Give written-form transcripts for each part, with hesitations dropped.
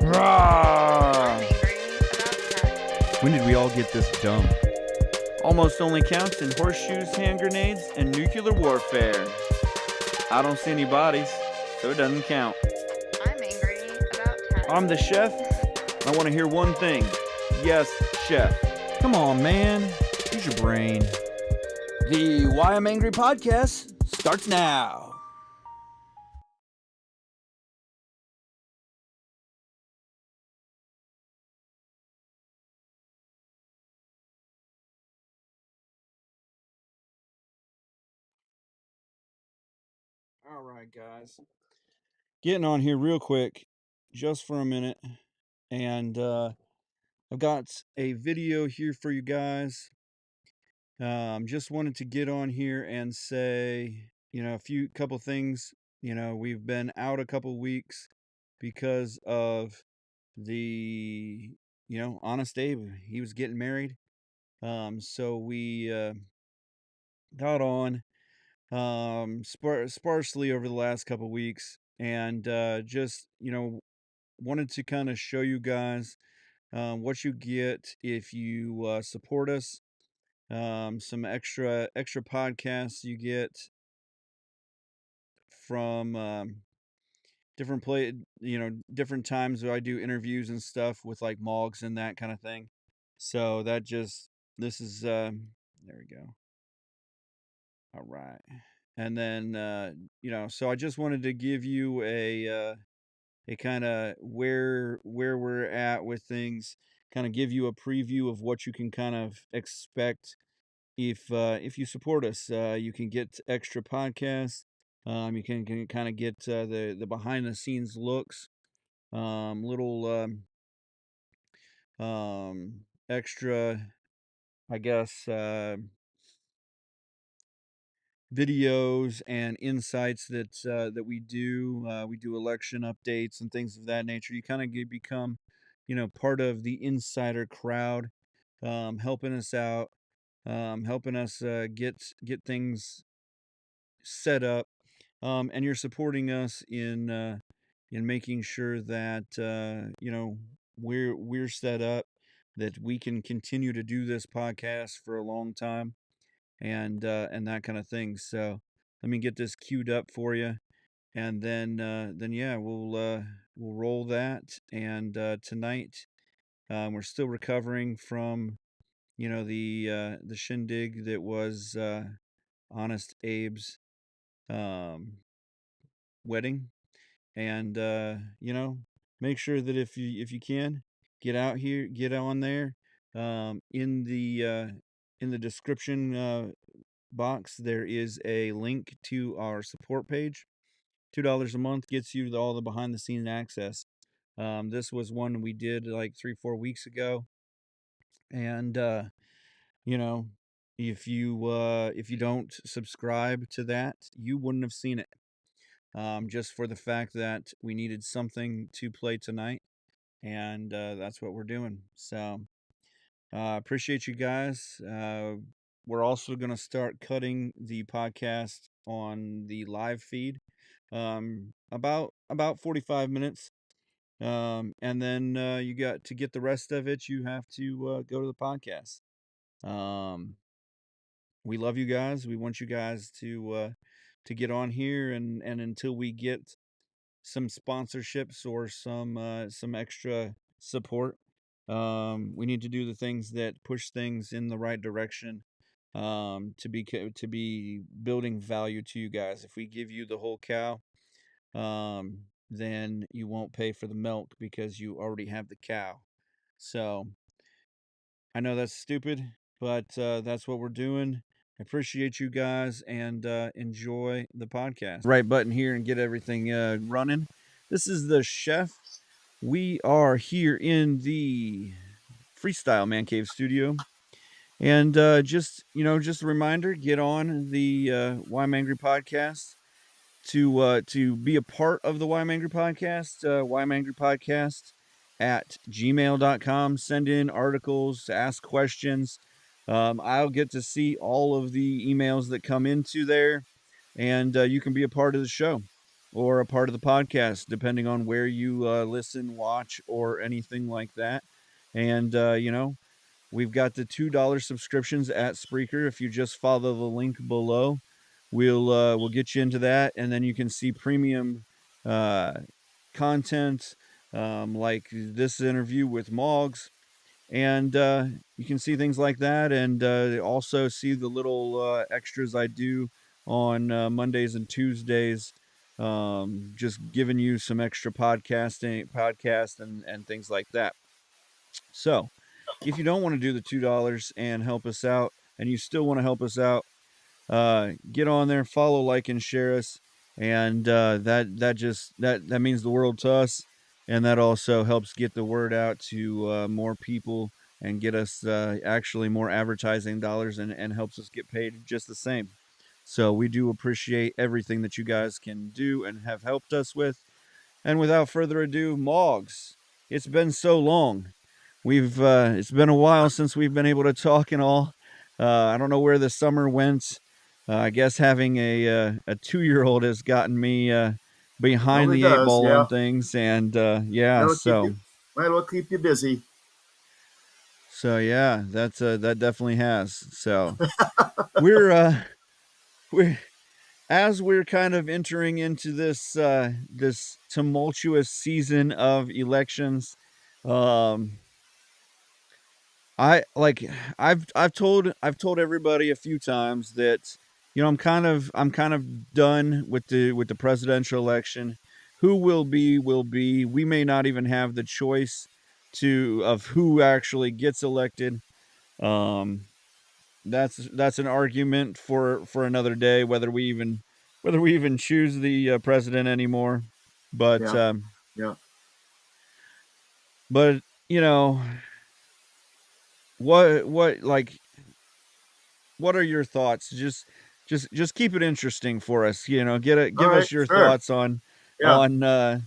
I'm Rawr! angry about cats. When did we all get this dumb? Almost only counts in horseshoes, hand grenades, and nuclear warfare. I don't see any bodies, so it doesn't count. I'm angry about cats. I'm the chef. I want to hear one thing. Yes, chef. Come on, man. Use your brain. The Why I'm Angry podcast starts now. All right, guys. Getting on here real quick, just for a minute. And I've got a video here for you guys. Just wanted to get on here and say, a couple things. We've been out a couple weeks because of the, Honest Abe. He was getting married. So we got on sparsely over the last couple weeks, and just wanted to kind of show you guys what you get if you support us. Some extra podcasts you get from different times where I do interviews and stuff with like Maugs and that kind of thing. So this is there we go. All right. And then so I just wanted to give you a kind of where we're at with things, kind of give you a preview of what you can kind of expect if you support us. You can get extra podcasts. You can kind of get the behind the scenes looks, little extra, I guess, videos and insights that we do. We do election updates and things of that nature. You kind of become, part of the insider crowd, helping us out, helping us get things set up, and you're supporting us in making sure that we're set up, that we can continue to do this podcast for a long time, and that kind of thing. So let me get this queued up for you, and then yeah, we'll roll that. And tonight, we're still recovering from the shindig that was Honest Abe's um, wedding, and make sure that if you can get out here, get on there, in the description box there is a link to our support page. $2 a month gets you all the behind the scenes access. This was one we did like 3-4 weeks ago, and you know if you don't subscribe to that, you wouldn't have seen it, just for the fact that we needed something to play tonight, and that's what we're doing. So appreciate you guys. We're also going to start cutting the podcast on the live feed, about 45 minutes, and then you got to get the rest of it. You have to go to the podcast. Um, we love you guys. We want you guys to get on here, and until we get some sponsorships or some extra support, we need to do the things that push things in the right direction, to be building value to you guys. If we give you the whole cow, then you won't pay for the milk because you already have the cow. So I know that's stupid, but that's what we're doing. I appreciate you guys, and enjoy the podcast. Right button here and get everything running. This is the chef. We are here in the Freestyle Man Cave studio, and just a reminder: get on the Why I'm Angry podcast to be a part of the Why I'm Angry podcast. Why I'm Angry podcast at gmail.com. Send in articles, ask questions. I'll get to see all of the emails that come into there, and you can be a part of the show. or a part of the podcast, depending on where you listen, watch, or anything like that. And we've got the $2 subscriptions at Spreaker. If you just follow the link below, we'll get you into that, and then you can see premium uh, content, like this interview with Maugs, and you can see things like that, and also see the little extras I do on Mondays and Tuesdays, just giving you some extra podcast and things like that. So if you don't want to do the $2 and help us out, and you still want to help us out, get on there, follow, like, and share us, and that means the world to us, and that also helps get the word out to more people and get us actually more advertising dollars, and helps us get paid just the same. So we do appreciate everything that you guys can do and have helped us with. And without further ado, Moggs, it's been so long. It's been a while since we've been able to talk and all. I don't know where the summer went. I guess having a 2-year-old has gotten me behind Probably the eight does. ball Yeah, on things, and yeah, that'll keep so you. Might well keep you busy. yeah, that definitely has. So we're we're as we're kind of entering into this tumultuous season of elections. Um, I like I've told everybody a few times that I'm kind of done with the presidential election. Who will be. We may not even have the choice to of who actually gets elected. Um, that's an argument for another day, whether we even choose the president anymore. But Yeah, yeah. but you know what like what are your thoughts? Just keep it interesting for us. All Give right, us your sure. thoughts on Yeah. on uh,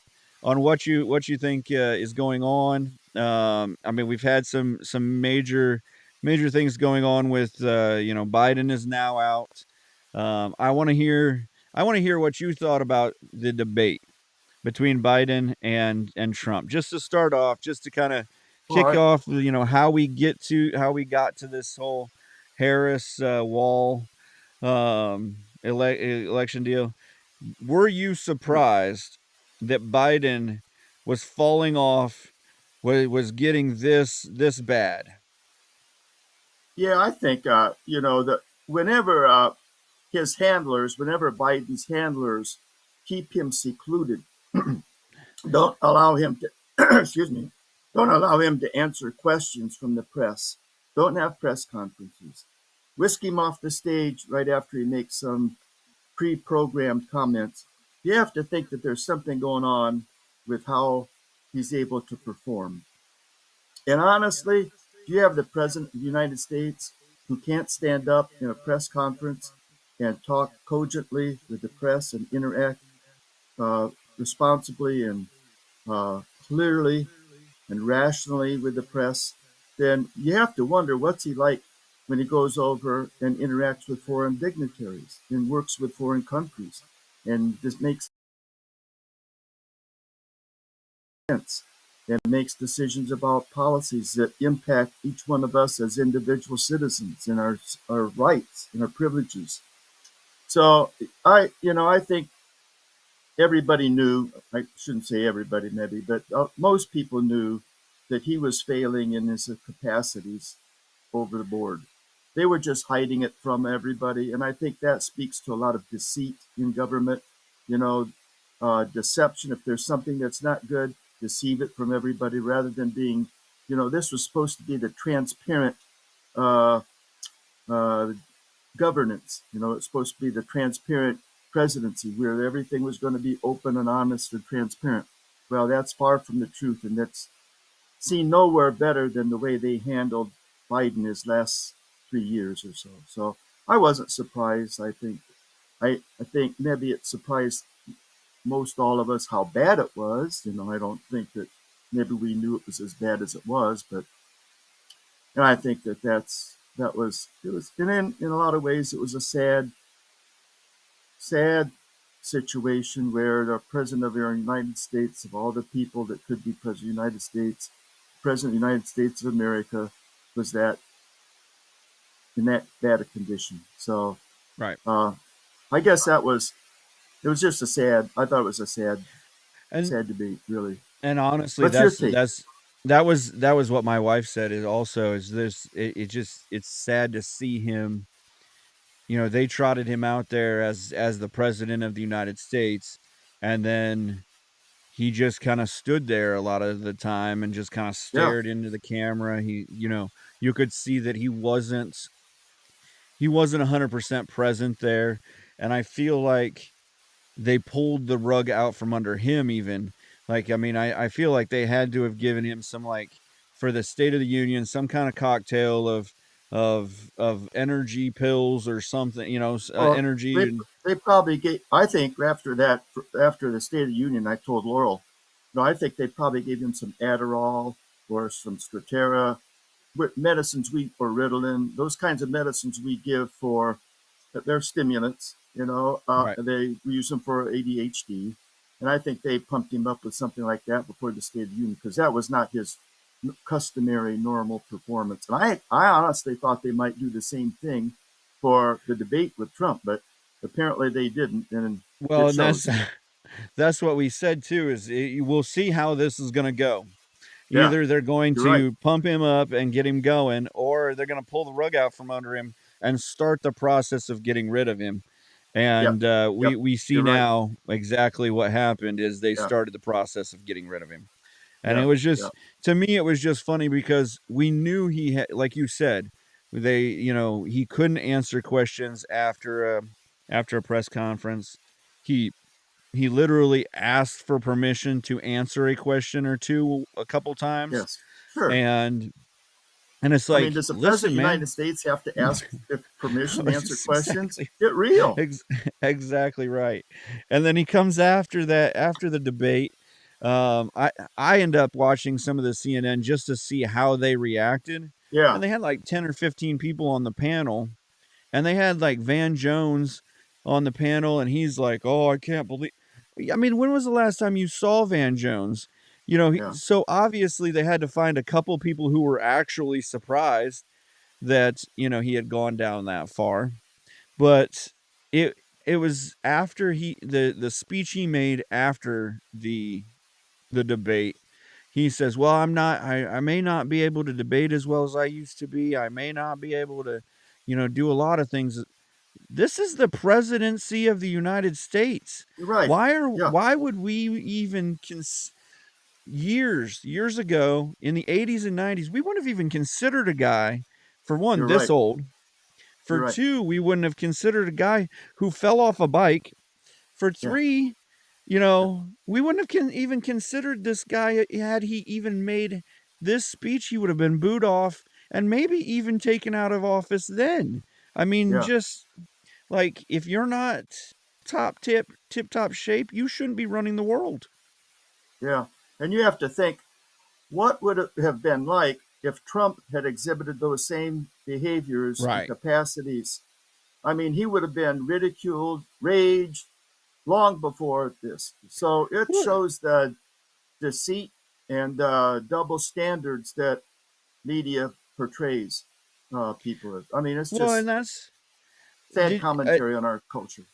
on what you think is going on. I mean, we've had some major things going on with Biden is now out. I want to hear what you thought about the debate between Biden and Trump. Just to start off, just to kind of All kick right. off, how we got to this whole Harris Wall election deal. Were you surprised that Biden was falling off, was getting this bad? Yeah, I think that whenever whenever Biden's handlers keep him secluded, don't allow him to, excuse me, don't allow him to answer questions from the press. Don't have press conferences. Whisk him off the stage right after he makes some pre-programmed comments. You have to think that there's something going on with how he's able to perform. And honestly, if you have the president of the United States who can't stand up in a press conference and talk cogently with the press and interact uh, responsibly and clearly and rationally with the press, then you have to wonder what's he like when he goes over and interacts with foreign dignitaries and works with foreign countries and just makes sense and makes decisions about policies that impact each one of us as individual citizens and our rights and our privileges. So I think everybody knew, I shouldn't say everybody maybe, but most people knew that he was failing in his capacities over the board. They were just hiding it from everybody. And I think that speaks to a lot of deceit in government, you know, deception. If there's something that's not good, deceive it from everybody rather than being, this was supposed to be the transparent uh, uh, governance. It's supposed to be the transparent presidency where everything was going to be open and honest and transparent. Well, that's far from the truth, and that's seen nowhere better than the way they handled Biden his last 3 years or so. So I wasn't surprised. I think maybe it surprised most all of us how bad it was. I don't think that maybe we knew it was as bad as it was, but I think that was it was, and in a lot of ways it was a sad situation where the president of the United States, of all the people that could be president of the United States, president of the United States of America, was that in that bad a condition. So Right. I guess it was just a sad. I thought it was a And sad debate, really. honestly, What's your take? that was what my wife said. Is also is this it just it's sad to see him. You know, they trotted him out there as the president of the United States, and then he just kind of stood there a lot of the time and just kind of Yeah. stared into the camera. You could see that he wasn't 100% present there, and I feel like they pulled the rug out from under him even. Like, I mean, I feel like they had to have given him some, like, for the State of the Union, some kind of cocktail of energy pills or something, Well, energy they and they probably gave. I think after the State of the Union, I told Laurel, no, I think they probably gave him some Adderall or some Strattera, medicines or Ritalin, those kinds of medicines we give for. They're stimulants, right. they use them for ADHD. And I think they pumped him up with something like that before the State of the Union because that was not his customary normal performance. And I honestly thought they might do the same thing for the debate with Trump, but apparently they didn't, and Well, it and that's shows. that's what we said too. We'll see how this is going to go. Yeah, Either they're going you're right. to pump him up and get him going, or they're going to pull the rug out from under him and start the process of getting rid of him. Yep, And yep, we see you're right. now exactly what happened is they Yeah, started the process of getting rid of him. And it yeah, was yeah, just, to me, it was just funny because we knew he had, like you said, he couldn't answer questions after a press conference. He he literally asked for permission to answer a question or two a couple times, yes, sure. and it's I mean, like, does the president of listen, the United man. States have to ask if permission to answer It's questions? exactly Get real. ex- exactly right. And then he comes after the debate. I end up watching some of the CNN just to see how they reacted, Yeah, and they had like 10 or 15 people on the panel, and they had like Van Jones on the panel, and he's like, "Oh, I can't believe." I mean, when was the last time you saw Van Jones? yeah, So obviously they had to find a couple people who were actually surprised that he had gone down that far. But it it was after the speech he made after the debate. He says, "Well, I may not be able to debate as well as I used to be. I may not be able to, do a lot of things. This is the presidency of the United States. you're right. Yeah, Why would we even years ago in the 80s and 90s, we wouldn't have even considered a guy, for one, you're this right. old. For You're right. two, we wouldn't have considered a guy who fell off a bike. For Yeah, three, yeah, we wouldn't have even considered this guy had he even made this speech. He would have been booed off and maybe even taken out of office then. I mean, yeah, just like, if you're not tip top shape, you shouldn't be running the world. yeah. And you have to think, what would it have been like if Trump had exhibited those same behaviors and Right. capacities? I mean, he would have been ridiculed, raged long before this. So it Well, shows the deceit and double standards that media portrays people as. I mean, it's well, just and that's sad did commentary on our culture.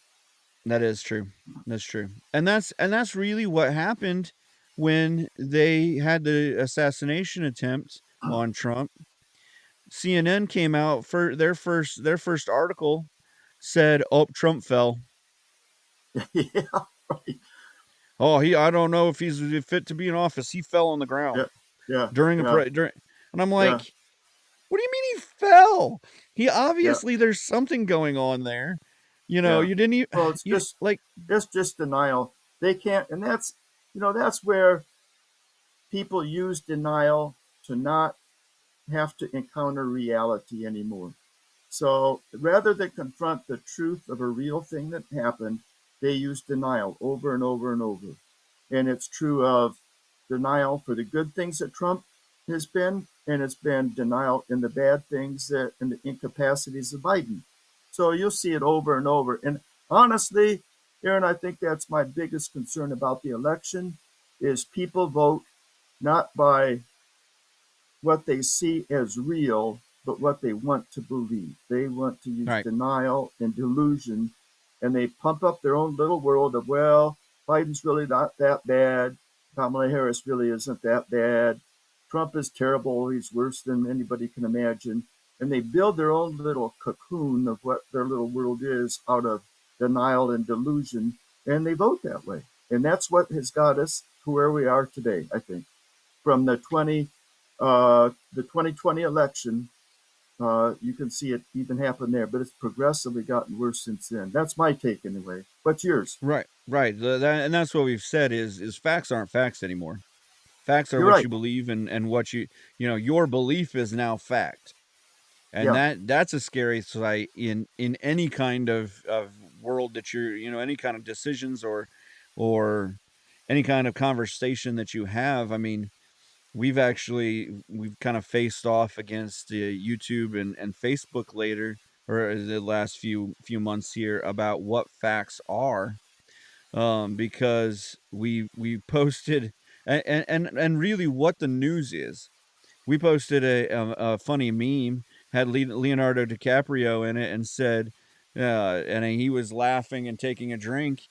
that is true. That's true. And that's really what happened when they had the assassination attempt on Trump. CNN came out for their first article said, "Oh, Trump fell. Yeah, right. Oh, I don't know if he's fit to be in office. He fell on the ground Yeah, yeah, during yeah, during." And I'm yeah, like, "What do you mean he fell? He yeah, obviously there's something going on there. yeah. You didn't even Well, it's you just like it's just denial. They can't, and that's where people use denial to not have to encounter reality anymore. So rather than confront the truth of a real thing that happened, they use denial over and over and over. And it's true of denial for the good things that Trump has been, and it's been denial in the bad things that and the incapacities of Biden. So you'll see it over and over. And honestly, Aaron, I think that's my biggest concern about the election is people vote not by what they see as real, but what they want to believe. They want to use Right. denial and delusion, and they pump up their own little world of, well, Biden's really not that bad. Kamala Harris really isn't that bad. Trump is terrible. He's worse than anybody can imagine. And they build their own little cocoon of what their little world is out of denial and delusion, and they vote that way. And that's what has got us to where we are today, I think. From the 2020 election, you can see it even happen there, but it's progressively gotten worse since then. That's my take anyway. What's yours? Right. Right. And that's what we've said is facts aren't facts anymore. Facts are You're what right. you believe, and what your belief is now fact. And Yeah. that's a scary sight in any kind of world that you're, any kind of decisions or any kind of conversation that you have. I mean, we've kind of faced off against YouTube and Facebook later, or the last few months here, about what facts are, because we posted, and really what the news is. We posted a funny meme, had Leonardo DiCaprio in it, and said, and he was laughing and taking a drink,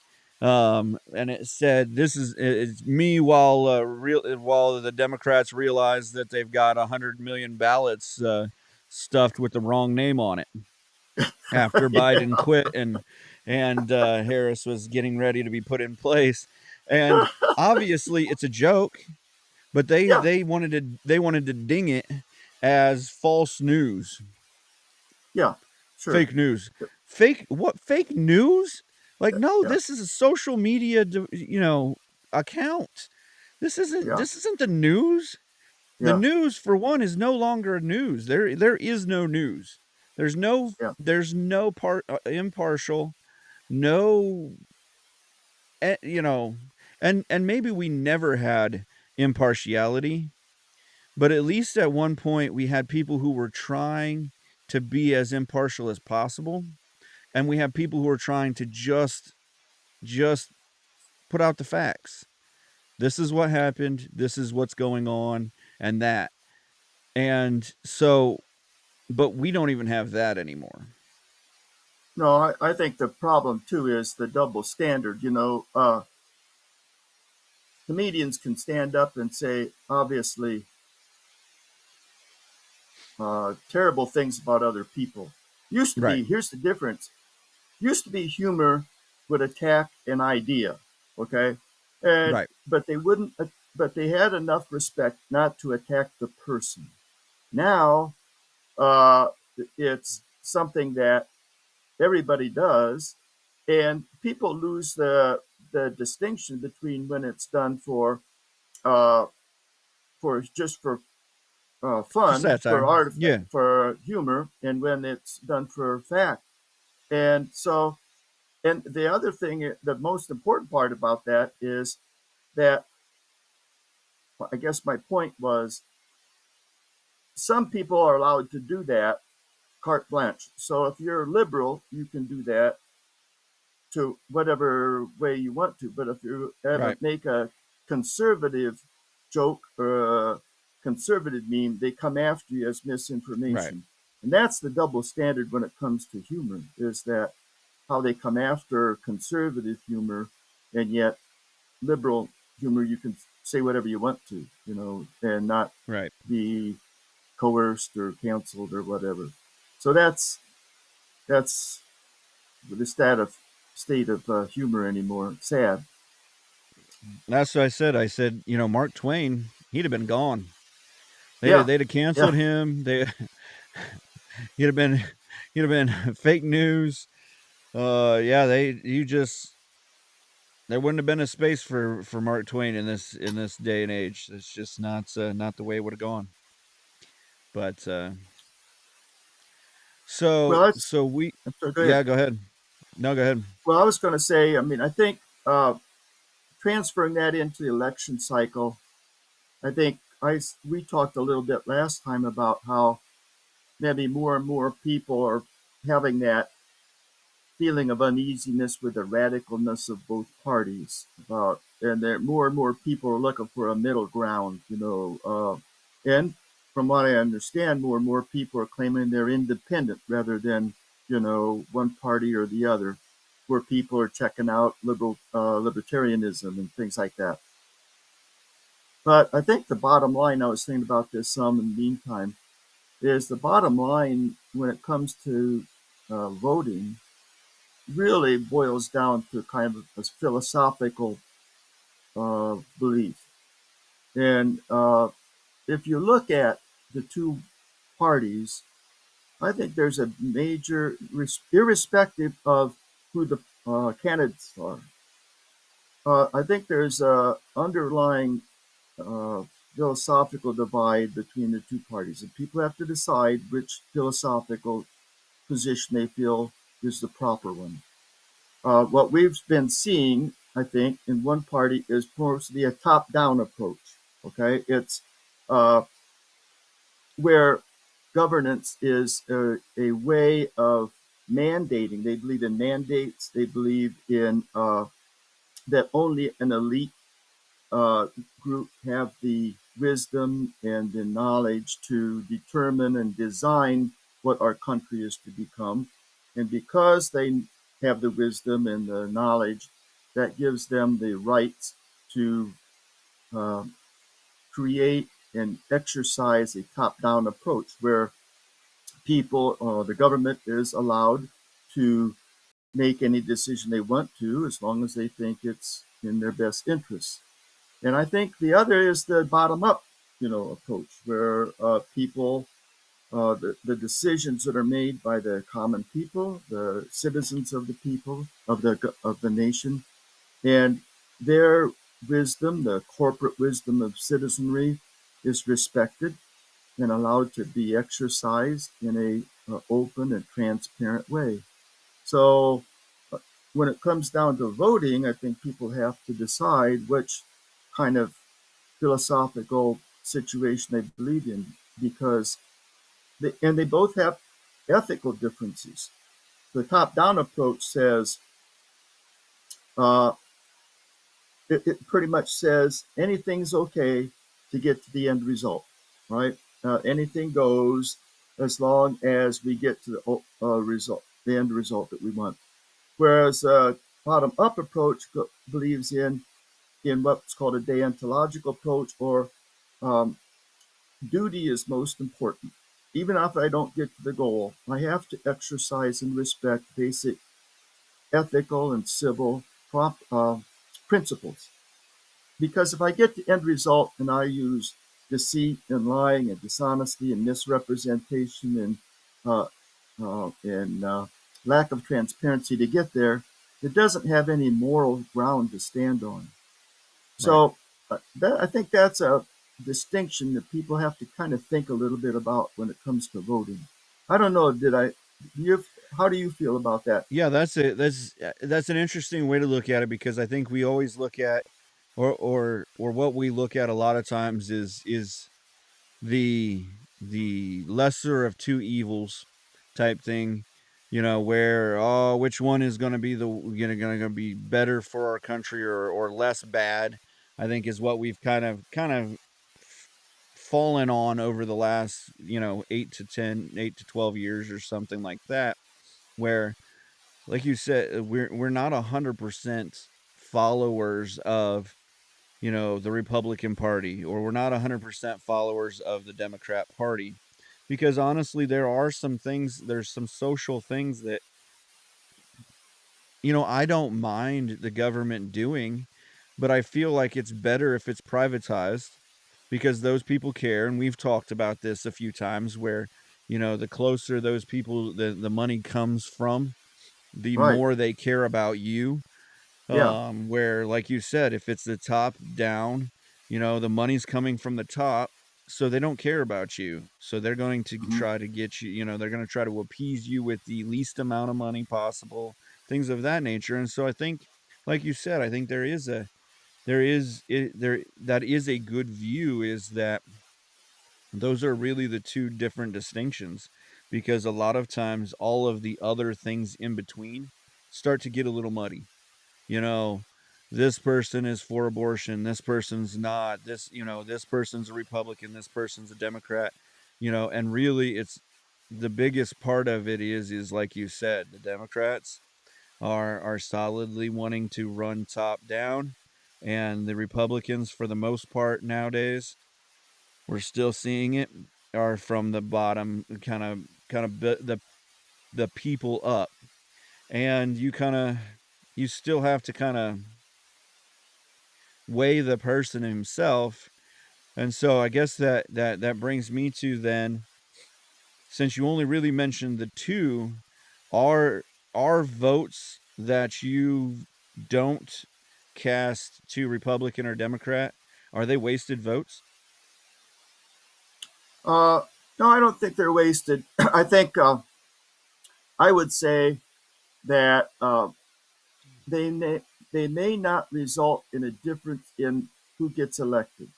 and it said, "This is it's me while the Democrats realize that they've got 100 million ballots stuffed with the wrong name on it." After Yeah. Biden quit and Harris was getting ready to be put in place, and obviously it's a joke, but they Yeah. they wanted to ding it as false news, Yeah. Sure. fake news, fake news. Like, no, Yeah. this is a social media, account. Yeah. This isn't the news. The Yeah. news, for one, is no longer news. There is no news. Yeah. There's no part impartial, no, eh, you know, and maybe we never had impartiality. But at least at one point, we had people who were trying to be as impartial as possible, and we have people who are trying to just put out the facts. This is what happened. This is what's going on, and that. And so, but we don't even have that anymore. No, I think the problem too is the double standard. Comedians can stand up and say, obviously, terrible things about other people. Used to Right. be, here's the difference. Used to be humor would attack an idea, okay, and Right. but they wouldn't. But they had enough respect not to attack the person. Now, uh, it's something that everybody does, and people lose the distinction between when it's done uh, for For fun, for satire. art, Yeah. for humor, and when it's done for fact. And so, and the other thing, the most important part about that is that I guess my point was some people are allowed to do that carte blanche. So if you're liberal, you can do that to whatever way you want to. But if you ever Right. make a conservative joke or a conservative meme, they come after you as Right. misinformation. And that's the double standard when it comes to humor, is that how they come after conservative humor, and yet liberal humor, you can say whatever you want to, and not Right. be coerced or canceled or whatever. So that's the state of humor anymore. It's sad. That's what I said. I said, Mark Twain, he'd have been gone. Yeah, They'd have yeah, canceled him. He'd have been he'd have been fake news. Yeah, there wouldn't have been a space for Mark Twain in this day and age. It's just not the way it would have gone. But well, so we go ahead. yeah, go ahead. No, go ahead. Well, I was going to say, I mean, I think transferring that into the election cycle, I think we talked a little bit last time about how maybe more and more people are having that feeling of uneasiness with the radicalness of both parties. And there more and more people are looking for a middle ground, and from what I understand, more and more people are claiming they're independent rather than, one party or the other, where people are checking out libertarianism and things like that. But I think the bottom line, I was thinking about this some in the meantime, is the bottom line when it comes to voting really boils down to kind of a philosophical belief. And if you look at the two parties, I think there's a major, irrespective of who the candidates are, I think there's a underlying uh, philosophical divide between the two parties, and people have to decide which philosophical position they feel is the proper one. What we've been seeing, I think, in one party is mostly a top-down approach. Okay, it's uh, where governance is a way of mandating. They believe in mandates. They believe in that only an elite uh, group have the wisdom and the knowledge to determine and design what our country is to become. And because they have the wisdom and the knowledge, that gives them the rights to uh, create and exercise a top down approach where people, the government is allowed to make any decision they want to as long as they think it's in their best interest. And I think the other is the bottom up, approach where people, the decisions that are made by the common people, the citizens of the people of the nation, and their wisdom, the corporate wisdom of citizenry, is respected and allowed to be exercised in a open and transparent way. So uh, when it comes down to voting, I think people have to decide which kind of philosophical situation they believe in because they both have ethical differences. The top-down approach says uh, it pretty much says anything's okay to get to the end result, right? Anything goes as long as we get to the end result that we want. Whereas bottom-up approach believes in what's called a deontological approach, or um, duty is most important. Even if I don't get to the goal, I have to exercise and respect basic ethical and civil principles. Because if I get the end result and I use deceit and lying and dishonesty and misrepresentation uh, and lack of transparency to get there, it doesn't have any moral ground to stand on. Right. So I think that's a distinction that people have to kind of think a little bit about when it comes to voting. I don't know. How do you feel about that? Yeah, that's an interesting way to look at it because I think we always look at or what we look at a lot of times is the lesser of two evils type thing, where which one is going to be going to be better for our country or less bad, I think is what we've kind of fallen on over the last, 8 to 12 years or something like that, where like you said, we're not 100% followers of, the Republican Party, or we're not 100% followers of the Democrat Party. Because honestly, there's some social things that, I don't mind the government doing, but I feel like it's better if it's privatized because those people care. And we've talked about this a few times where, the closer those people, the money comes from, the Right. more they care about you. Yeah. Where, like you said, if it's the top down, the money's coming from the top, so they don't care about you. So they're going to Hmm. try to get you, they're going to try to appease you with the least amount of money possible, things of that nature. And so I think, like you said, I think that is a good view, is that those are really the two different distinctions, because a lot of times all of the other things in between. start to get a little muddy. You know, this person is for abortion, this person's not, this person's a Republican, this person's a Democrat, and really it's the biggest part of it is like you said, the Democrats are solidly wanting to run top down, and the Republicans for the most part nowadays, we're still seeing it, are from the bottom, kind of the people up. And you still have to kind of weigh the person himself. And so I guess that brings me to then, since you only really mentioned the two, are are votes that you don't cast to Republican or Democrat, are they wasted votes? Uh, no, I don't think they're wasted. I think I would say that they may they may not result in a difference in who gets elected,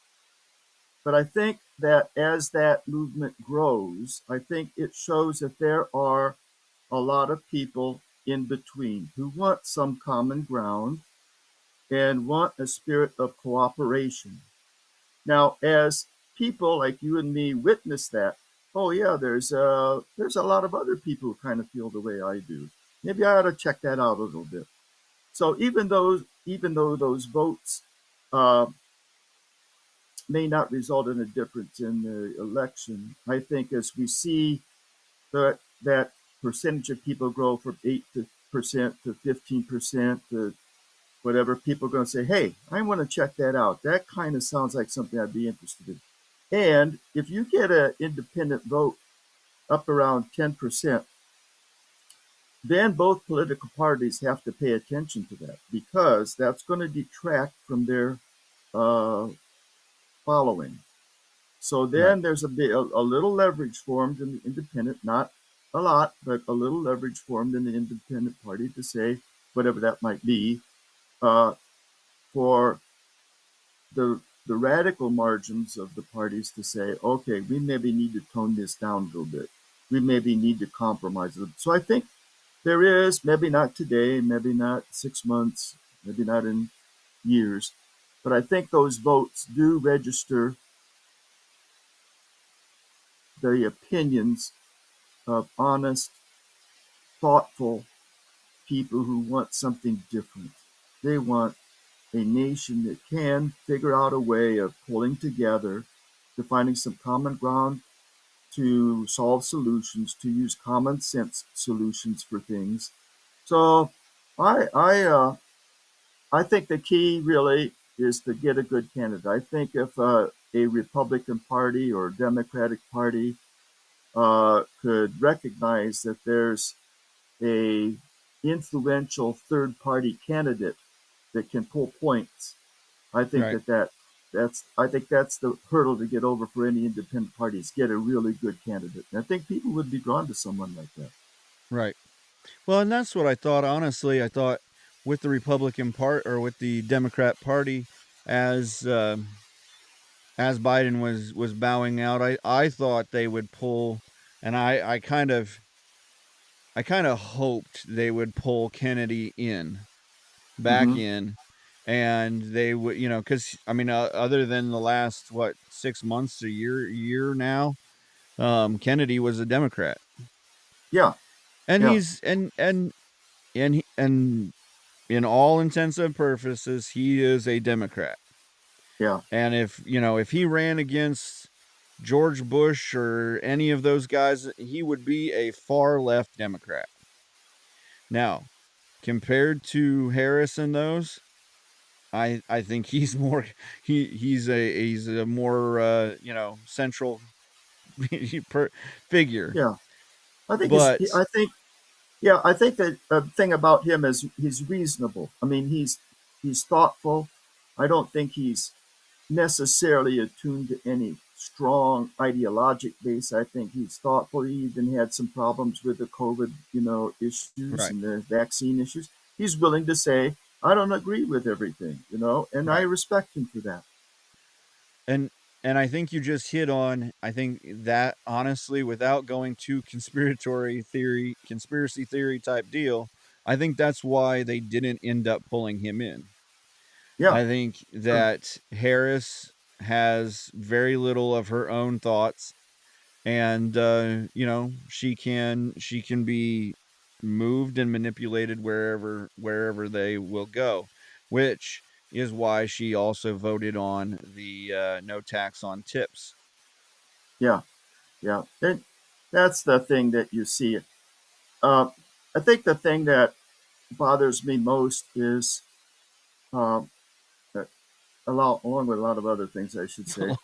but I think that as that movement grows, I think it shows that there are a lot of people in between who want some common ground and want a spirit of cooperation. Now, as people like you and me witness that, oh yeah, there's a lot of other people who kind of feel the way I do. Maybe I ought to check that out a little bit. So even though those votes uh, may not result in a difference in the election, I think as we see that percentage of people grow from 8% to 15% to whatever, people are going to say, hey, I want to check that out. That kind of sounds like something I'd be interested in. And if you get an independent vote up around 10%, then both political parties have to pay attention to that because that's going to detract from their uh, following. So Right. then there's a little leverage formed in the independent, not a lot, but a little leverage formed in the independent party to say whatever that might be uh, for the radical margins of the parties to say, okay, we maybe need to tone this down a little bit. We maybe need to compromise a little. So I think there is, maybe not today, maybe not 6 months, maybe not in years, but I think those votes do register the opinions of honest, thoughtful people who want something different. They want a nation that can figure out a way of pulling together, to finding some common ground, to solve solutions, to use common sense solutions for things. So I I uh, I think the key really is to get a good candidate. I think if a Republican Party or Democratic Party could recognize that there's a influential third party candidate that can pull points, I think Right. that's the hurdle to get over for any independent parties. Get a really good candidate. And I think people would be drawn to someone like that. Right. Well, and that's what I thought. Honestly, I thought with the Republican part or with the Democrat Party, as as Biden was bowing out, I thought they would pull, and I kind of hoped they would pull Kennedy back Mm-hmm. in, and they would, because I mean, other than the last what 6 months, a year now, Kennedy was a Democrat, Yeah, and yeah, he's and in all intents and purposes, he is a Democrat. yeah, And if he ran against George Bush or any of those guys, he would be a far left Democrat. Now, compared to Harris and those, I think he's more he's a more central figure. yeah. But I think that the thing about him is he's reasonable. I mean, he's thoughtful. I don't think he's necessarily attuned to any strong ideologic base. I think he's thoughtful. He even had some problems with the COVID, issues right, and the vaccine issues. He's willing to say, I don't agree with everything, and I right. respect him for that. And I think you just hit on, I think that honestly, without going too conspiracy theory type deal, I think that's why they didn't end up pulling him in. Yeah, I think sure. that Harris has very little of her own thoughts, and she can be moved and manipulated wherever they will go, which is why she also voted on the no tax on tips. Yeah, yeah. And that's the thing that you see. Uh, I think the thing that bothers me most is, um, along with a lot of other things, I should say,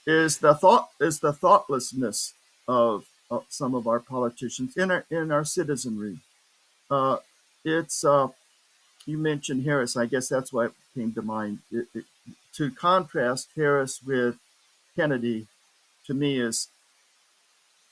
is the thoughtlessness of some of our politicians in our citizenry. Uh, it's You mentioned Harris. I guess that's what came to mind. To contrast Harris with Kennedy, to me, is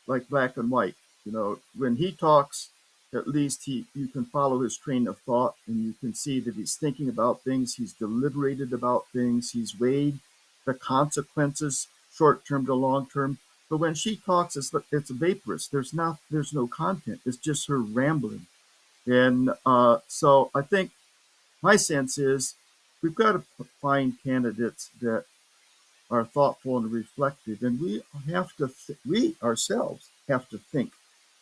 like black and white. You know, when he talks, at least you can follow his train of thought, and you can see that he's thinking about things, he's deliberated about things, he's weighed the consequences, short term to long term. But when she talks, it's vaporous. There's no content. It's just her rambling. And so I think my sense is we've got to find candidates that are thoughtful and reflective, and we ourselves have to think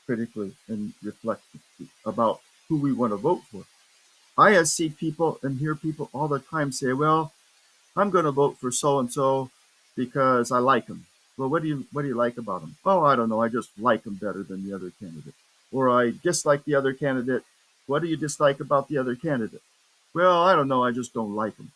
critically and reflectively about who we want to vote for. I see people and hear people all the time say, "Well, I'm going to vote for so and so because I like him." Well, what do you like about him? Oh, I don't know. I just like him better than the other candidate, or I dislike the other candidate. What do you dislike about the other candidate? Well, I don't know. I just don't like him.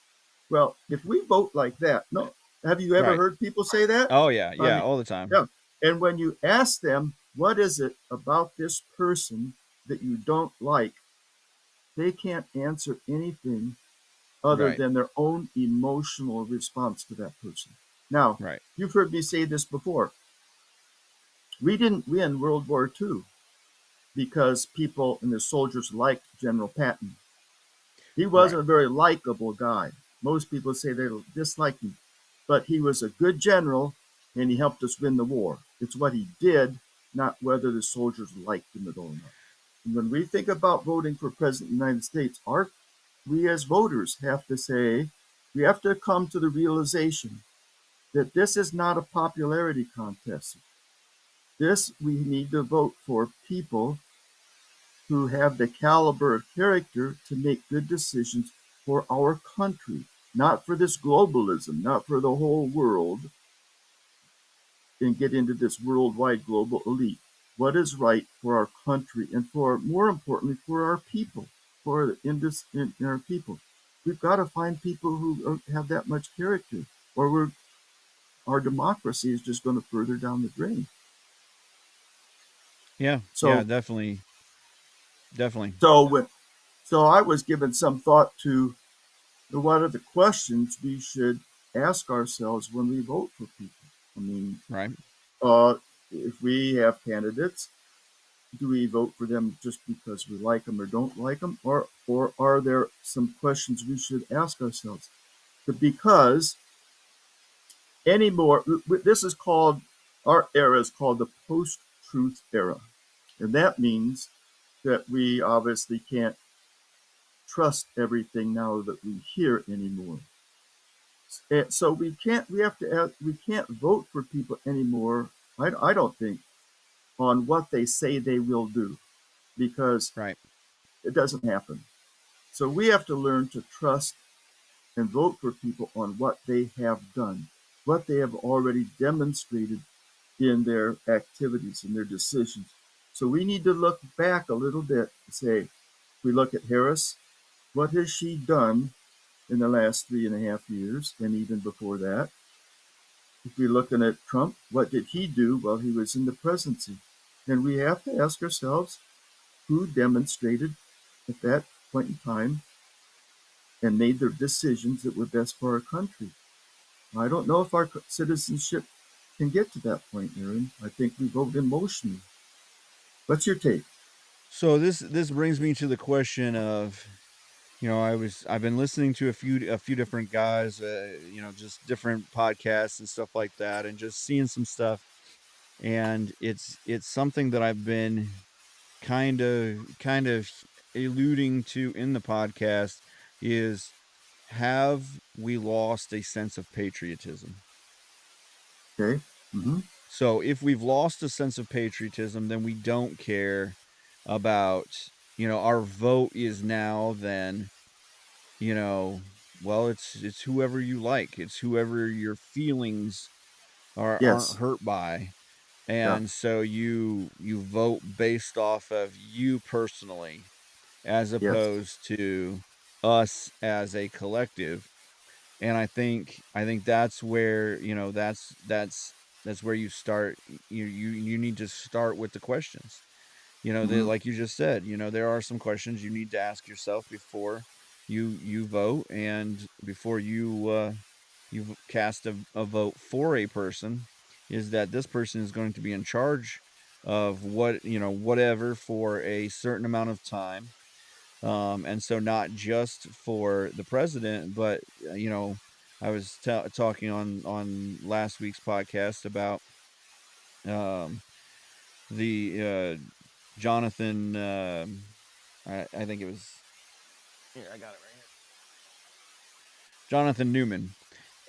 Well, if we vote like that, no, have you ever Right. heard people say that? Oh yeah, I yeah, mean, all the time. yeah. And when you ask them, what is it about this person that you don't like, they can't answer anything other Right. than their own emotional response to that person. Now, Right. you've heard me say this before. We didn't win World War II because people and the soldiers liked General Patton. He Right. wasn't a very likable guy. Most people say they dislike him, but he was a good general and he helped us win the war. It's what he did, not whether the soldiers liked him at all or not. And when we think about voting for president of the United States, we as voters have to say, we have to come to the realization that this is not a popularity contest. This, we need to vote for people who have the caliber of character to make good decisions for our country, not for this globalism, not for the whole world, and get into this worldwide global elite. What is right for our country and for, more importantly, for our people, in our people. We've got to find people who have that much character, or our democracy is just going to further down the drain. Yeah. Yeah. So, Definitely. Definitely. so when, so I was given some thought to what are the questions we should ask ourselves when we vote for people. I mean, Right. uh, if we have candidates, do we vote for them just because we like them or don't like them, or are there some questions we should ask ourselves? Because anymore, this is called, our era is called the post-truth era, and that means that we obviously can't trust everything now that we hear anymore. And so we can't vote for people anymore. I don't think on what they say they will do, because Right. it doesn't happen. So we have to learn to trust and vote for people on what they have done, what they have already demonstrated in their activities and their decisions. So we need to look back a little bit and say, we look at Harris, what has she done in the last 3.5 years, and even before that? If we're looking at Trump, what did he do while he was in the presidency? And we have to ask ourselves who demonstrated at that point in time and made the decisions that were best for our country. I don't know if our citizenship can get to that point, Aaron. I think we vote emotionally. What's your take? So this brings me to the question of, I've been listening to a few different guys, just different podcasts and stuff like that, and just seeing some stuff, and it's something that I've been kind of alluding to in the podcast is, have we lost a sense of patriotism? Okay. Mm-hmm. So if we've lost a sense of patriotism, then we don't care about, our vote is now then, you know, well, it's whoever you like. It's whoever your feelings aren't Yes. hurt by. Yeah. And so you vote based off of you personally, as Yes. opposed to us as a collective. And I think that's where, that's where you start. You need to start with the questions. Mm-hmm. Like you just said, there are some questions you need to ask yourself before you vote, and before you cast a vote for a person, is that this person is going to be in charge of whatever for a certain amount of time. And so not just for the president, but I was talking on last week's podcast about um, the Jonathan. I think it was, here, I got it right here. Jonathan Newman,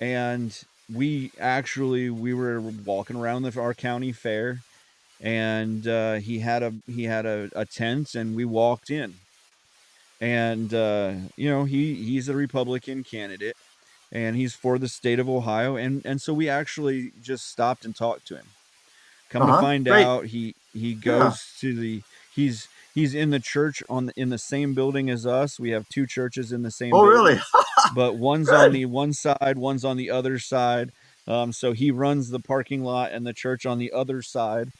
and we were walking around our county fair, and he had a tent, and we walked in, and he's a Republican candidate, and he's for the state of Ohio, and so we actually just stopped and talked to him. Come to Uh-huh. find Great. out, he Yeah. goes to he's in the church in the same building as us. We have two churches in the same Oh, really? building, but one's on Good. the one side, one's on the other side. So he runs the parking lot and the church on the other side,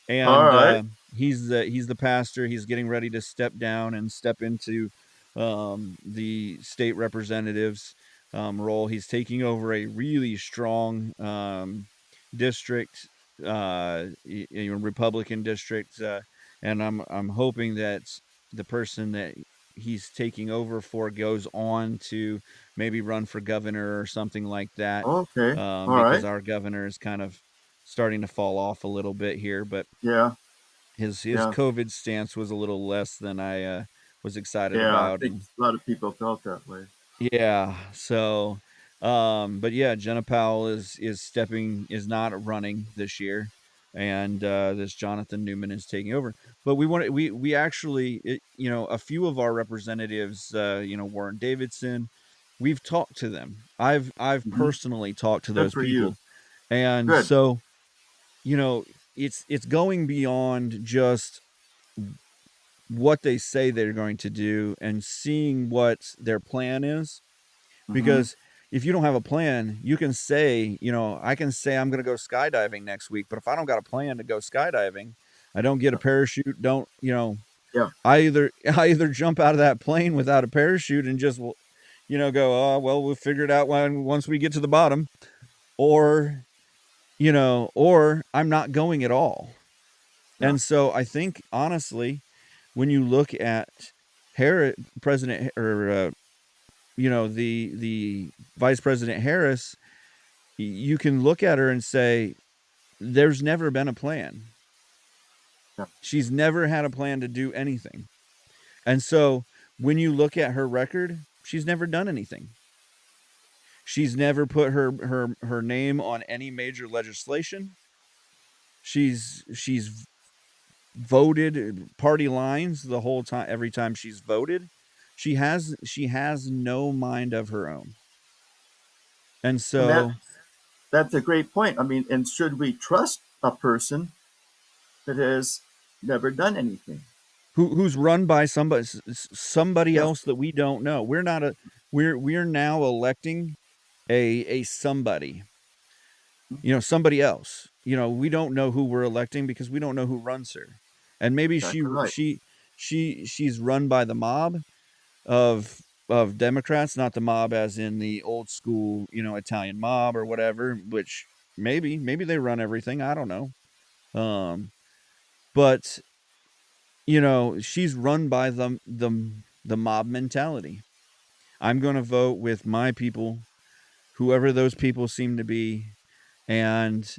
All and right. he's the pastor. He's getting ready to step down and step into the state representative's role. He's taking over a really strong district, Republican district, and I'm hoping that the person that he's taking over for goes on to maybe run for governor or something like that, Okay. All because right. our governor is kind of starting to fall off a little bit here. But Yeah. his Yeah. COVID stance was a little less than I was excited Yeah. I about, think and a lot of people felt that way. yeah, so but yeah, Jenna Powell is not running this year, and this Jonathan Newman is taking over. But we actually, a few of our representatives, Warren Davidson, we've talked to them. I've Mm-hmm. personally talked to Good those for you. people, and Good. so you know it's going beyond just what they say they're going to do and seeing what their plan is. Mm-hmm. Because if you don't have a plan, you can say, I can say I'm going to go skydiving next week, but if I don't got a plan to go skydiving, I don't get a parachute, don't, Yeah. I either jump out of that plane without a parachute and just, go, oh, well, we'll figure it out once we get to the bottom, or, or I'm not going at all. Yeah. And so I think, honestly, when you look at President, or the Vice President Harris, you can look at her and say, there's never been a plan. Yeah. She's never had a plan to do anything. And so when you look at her record, she's never done anything. She's never put her name on any major legislation. She's voted party lines the whole time. Every time she's voted, she has no mind of her own. And And so that's a great point. I mean, and should we trust a person that has never done anything? who's run by somebody Yeah. else that we don't know. We're now electing a somebody, somebody else. We don't know who we're electing because we don't know who runs her. And maybe Exactly right. she's run by the mob of Democrats, not the mob as in the old school, Italian mob or whatever, which maybe they run everything, I don't know. But she's run by the mob mentality. I'm going to vote with my people, whoever those people seem to be. And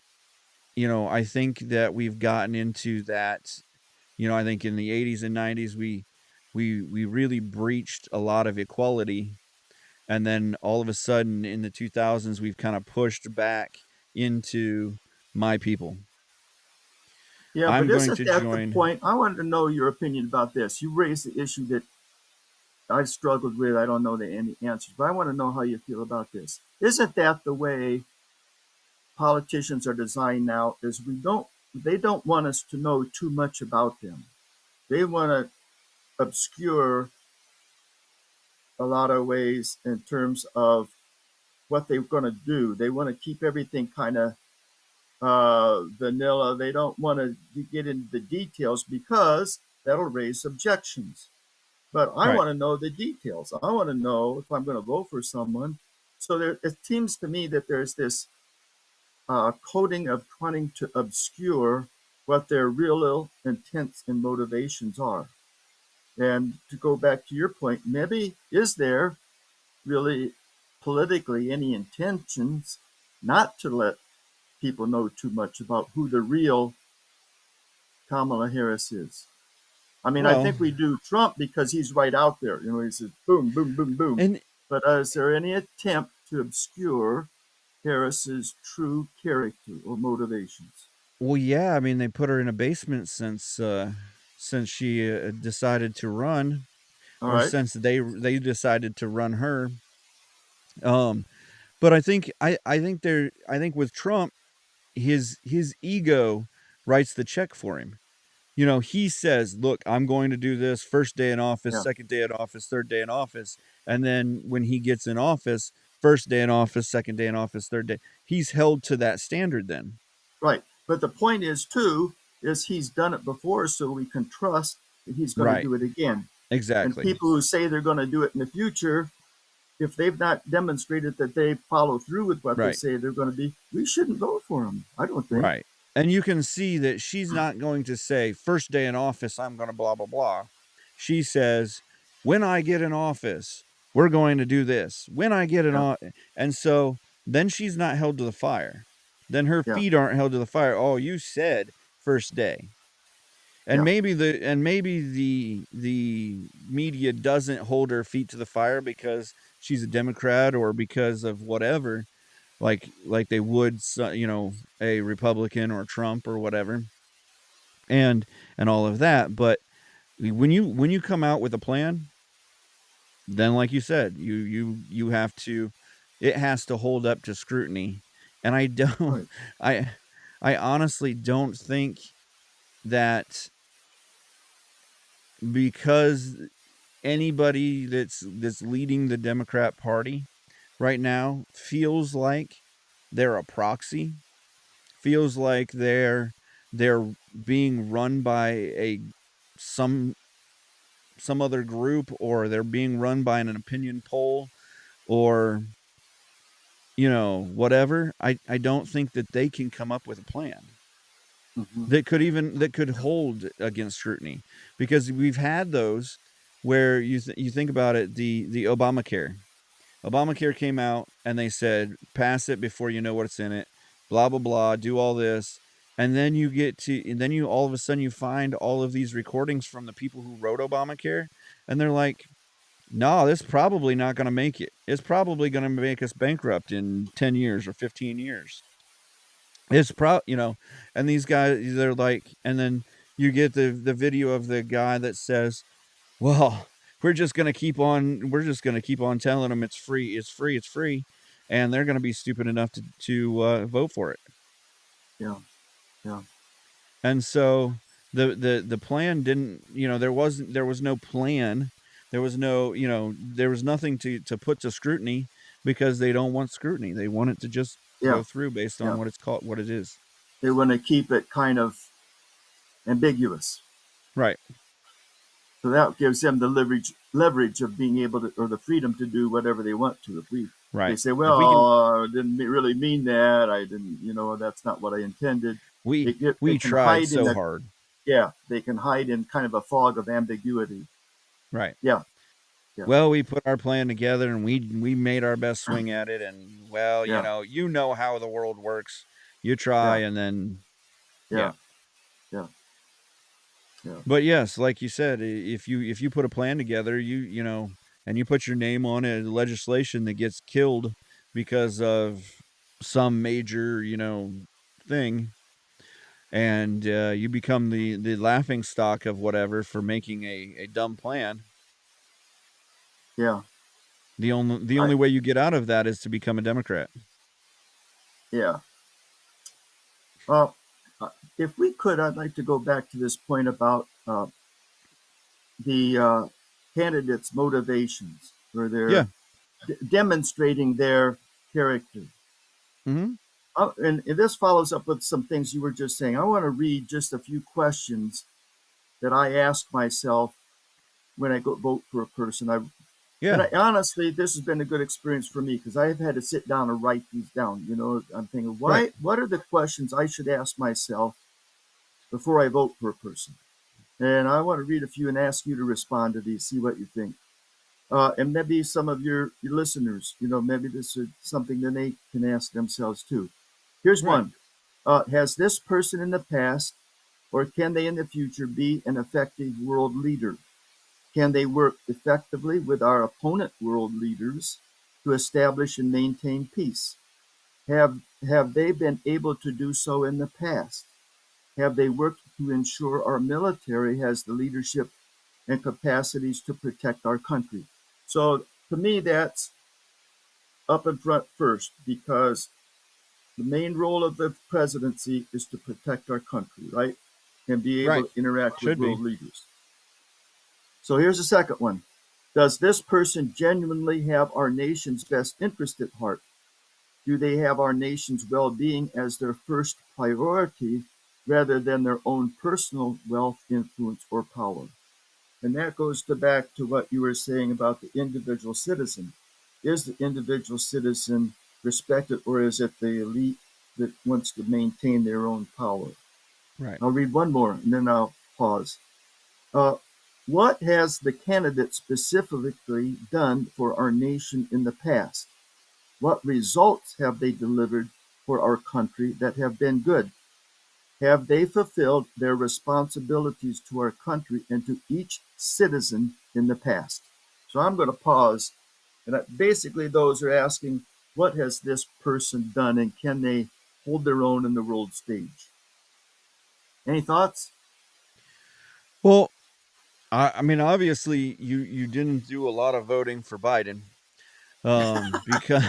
I think that we've gotten into I think in the 80s and 90s we really breached a lot of equality, and then all of a sudden in the 2000s we've kind of pushed back into my people. Yeah, but I'm going isn't to that the join. point? I wanted to know your opinion about this. You raised the issue that I struggled with. I don't know any answers, but I want to know how you feel about this. Isn't that the way politicians are designed now? Is they don't want us to know too much about them. They want to obscure a lot of ways in terms of what they're going to do. They want to keep everything kind of vanilla. They don't want to get into the details because that'll raise objections. But I Right. want to know the details. I want to know if I'm going to vote for someone. So it seems to me that there's this coding of trying to obscure what their real intents and motivations are. And to go back to your point, maybe is there really politically any intentions not to let people know too much about who the real Kamala Harris is? I mean, I Well, think we do Trump because he's right out there. He says boom, boom, boom, boom. and But is there any attempt to obscure Harris's true character or motivations? well, yeah, I mean they put her in a basement since she decided to run, All or right. since they decided to run her. Um, but I think with Trump, his ego writes the check for him. He says, "Look, I'm going to do this first day in office, Yeah. second day in office, third day in office." And then when he gets in office, first day in office, second day in office, third day, he's held to that standard then. Right. But the point is, too, is he's done it before, so we can trust that he's going to Right. do it again. And Exactly. people who say they're going to do it in the future, if they've not demonstrated that they follow through with what they Right. say they're going to be, we shouldn't vote for them. I don't think. Right. And you can see that she's not going to say, first day in office, I'm going to blah, blah, blah. She says, when I get in office, we're going to do this. When I get in Yeah. office. And so then she's not held to the fire. Then her Yeah. feet aren't held to the fire. Oh, you said first day. And Yeah. maybe the media doesn't hold her feet to the fire because she's a Democrat or because of whatever, like they would, a Republican or Trump or whatever, and all of that. But when you come out with a plan, then like you said, you have to, it has to hold up to scrutiny. And I don't, Right. I I honestly don't think that because anybody that's leading the Democrat Party right now feels like they're a proxy, feels like they're being run by a some some other group, or they're being run by an opinion poll, or whatever. I don't think that they can come up with a plan Hmm. that could hold against scrutiny, because we've had those where you think about it, the Obamacare came out and they said, pass it before you know what's in it, blah, blah, blah, do all this. And then you all of a sudden you find all of these recordings from the people who wrote Obamacare. And they're like, no, this is probably not going to make it. It's probably going to make us bankrupt in 10 years or 15 years. It's and these guys, they're like, and then you get the video of the guy that says, well, we're just gonna keep on telling them it's free, it's free, it's free, and they're gonna be stupid enough to vote for it. Yeah. Yeah. And so the plan didn't, there was no plan, there was nothing to put to scrutiny, because they don't want scrutiny. They want it to just Yeah. go through based on Yeah. what it is. They want to keep it kind of ambiguous. Right, So that gives them the leverage of being able to, or the freedom to do whatever they want to. If they right. say, If we can, well, I didn't really mean that. I didn't, that's not what I intended. we They we can tried hide in so a, hard. yeah, they can hide in kind of a fog of ambiguity. Right. Yeah. Yeah. Well, we put our plan together and we made our best swing at it, and well, Yeah. how the world works. You try, Yeah. and then yeah. Yeah. Yeah. But yes, like you said, if you put a plan together, you know, and you put your name on a legislation that gets killed because of some major, you know, thing, and you become the laughing stock of whatever for making a dumb plan. Yeah. The only I, way you get out of that is to become a Democrat. yeah. Uh, if we could, I'd like to go back to this point about the candidates' motivations, where they're Yeah. demonstrating their character. Hmm. And this follows up with some things you were just saying. I want to read just a few questions that I ask myself when I go vote for a person. Yeah. Honestly, this has been a good experience for me because I have had to sit down and write these down. You know, I'm thinking, Right. what are the questions I should ask myself before I vote for a person? And I want to read a few and ask you to respond to these, see what you think. And maybe some of your listeners, you know, maybe this is something that they can ask themselves too. Here's Right. one. Has this person in the past or can they in the future be an effective world leader? Can they work effectively with our opponent world leaders to establish and maintain peace? Have they been able to do so in the past? Have they worked to ensure our military has the leadership and capacities to protect our country? So to me, that's up in front first because the main role of the presidency is to protect our country, right? And be able Right. to interact with Should be. world leaders. So here's the second one. Does this person genuinely have our nation's best interest at heart? Do they have our nation's well being as their first priority rather than their own personal wealth, influence, or power? And that goes back to what you were saying about the individual citizen. Is the individual citizen respected, or is it the elite that wants to maintain their own power? Right. I'll read one more and then I'll pause. Uh, what has the candidate specifically done for our nation in the past? What results have they delivered for our country that have been good? Have they fulfilled their responsibilities to our country and to each citizen in the past? So I'm going to pause. And basically, those are asking, what has this person done and can they hold their own in the world stage? Any thoughts? Well, I mean, obviously, you didn't do a lot of voting for Biden, because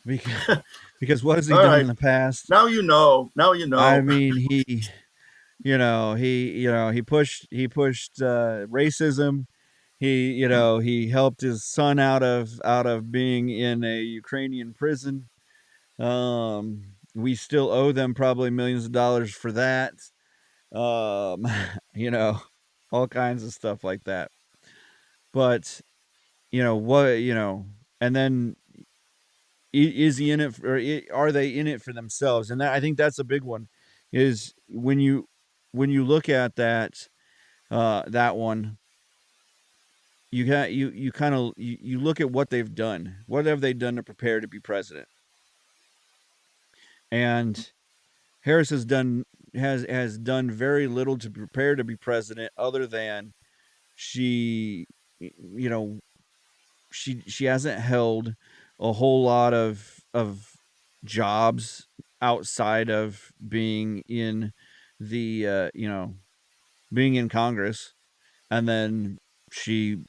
because because what has he All done in right. the past? Now you know. Now you I know. mean, he pushed racism. He helped his son out of being in a Ukrainian prison. We still owe them probably millions of dollars for that. Um, you know, all kinds of stuff like that. But and then is he in it for, are they in it for themselves? And I think that's a big one, is when you look at that one, you kind of you look at what they've done. What have they done to prepare to be president? And Harris has done very little to prepare to be president, other than she you know she hasn't held a whole lot of jobs outside of being in the being in Congress. And then she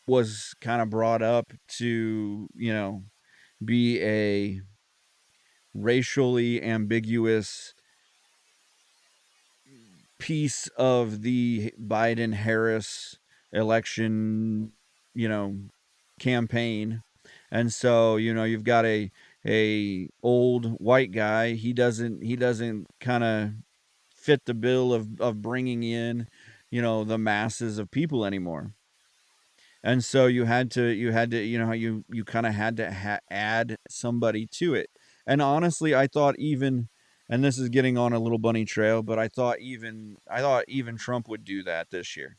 was kind of brought up to be a racially ambiguous piece of the Biden Harris election, you know, campaign. And so, you've got a old white guy. He doesn't kind of fit the bill of bringing in, the masses of people anymore. And so you had to you kind of had to add somebody to it. And honestly, I thought even, and this is getting on a little bunny trail, but I thought even Trump would do that this year.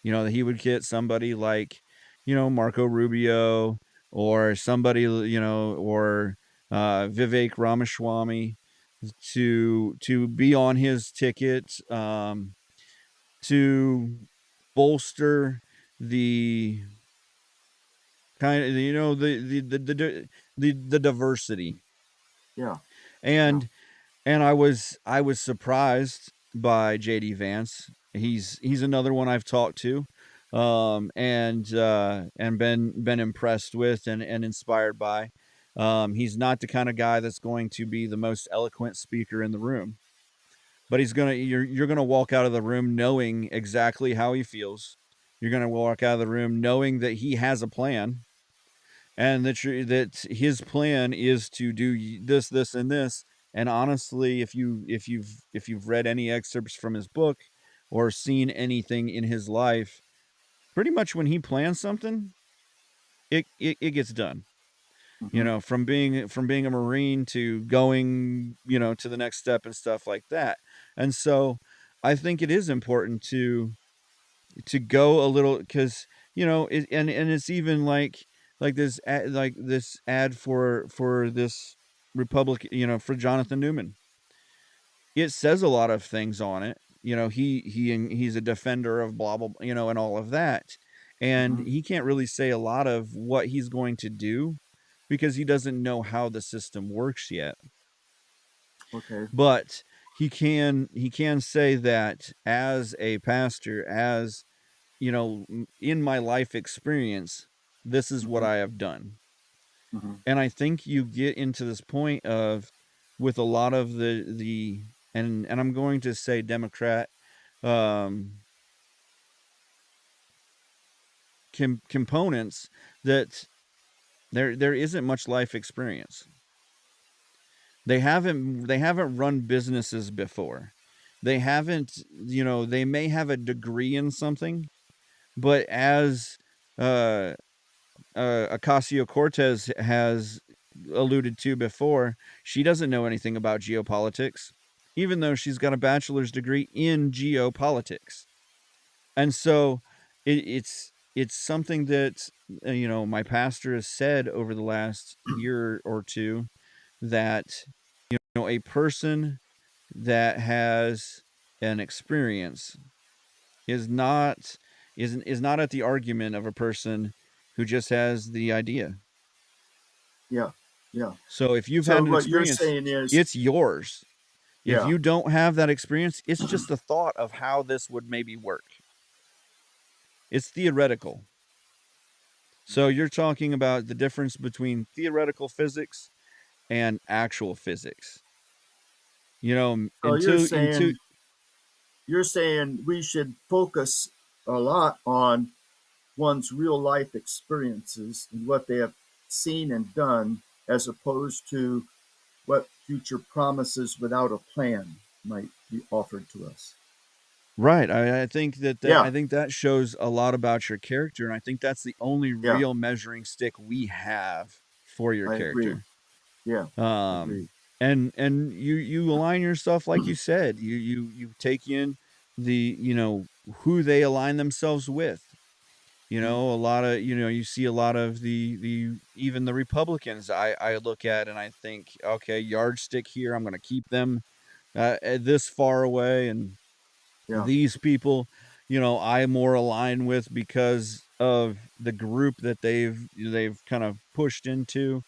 That he would get somebody like, Marco Rubio, or somebody, or Vivek Ramaswamy, to be on his ticket, to bolster the kind of, the diversity. Yeah. And I was surprised by JD Vance. He's another one I've talked to, and been impressed with and inspired by. He's not the kind of guy that's going to be the most eloquent speaker in the room, but you're gonna walk out of the room knowing exactly how he feels. You're gonna walk out of the room knowing that he has a plan, and that his plan is to do this, this, and this. And honestly, if you've read any excerpts from his book or seen anything in his life, pretty much when he plans something, it gets done. Hmm. From being a Marine to going, to the next step and stuff like that. And so I think it is important to go a little, because and it's even like this ad for this Republic, for Jonathan Newman. It says a lot of things on it. He's a defender of blah blah, and all of that, and Hmm. he can't really say a lot of what he's going to do because he doesn't know how the system works yet. Okay. But he can say that as a pastor, as in my life experience, this is what Hmm. I have done. Hmm. And I think you get into this point of, with a lot of and I'm going to say Democrat um, components, that there isn't much life experience. They haven't run businesses before. They haven't, they may have a degree in something, but as uh Ocasio-Cortez has alluded to before, she doesn't know anything about geopolitics, even though she's got a bachelor's degree in geopolitics. And so it's something that my pastor has said over the last year or two, that a person that has an experience is not at the argument of a person who just has the idea. Yeah. Yeah. So if you've So had an what you're experience, saying is, it's yours. If yeah, you don't have that experience, it's just the thought of how this would maybe work. It's theoretical. So you're talking about the difference between theoretical physics and actual physics. so Into you're saying we should focus a lot on one's real life experiences and what they have seen and done, as opposed to what future promises without a plan might be offered to us. right. I think Yeah. I think that shows a lot about your character, and I think that's the only Yeah. real measuring stick we have for your I agree. character. Yeah. Um, Agree. and you align yourself, like you said. You take in who they align themselves with. Mhm. A lot of you see a lot of the even the Republicans. I look at and I think, okay, yardstick here. I'm going to keep them this far away, and Yeah. these people, I more align with because of the group that they've kind of pushed into,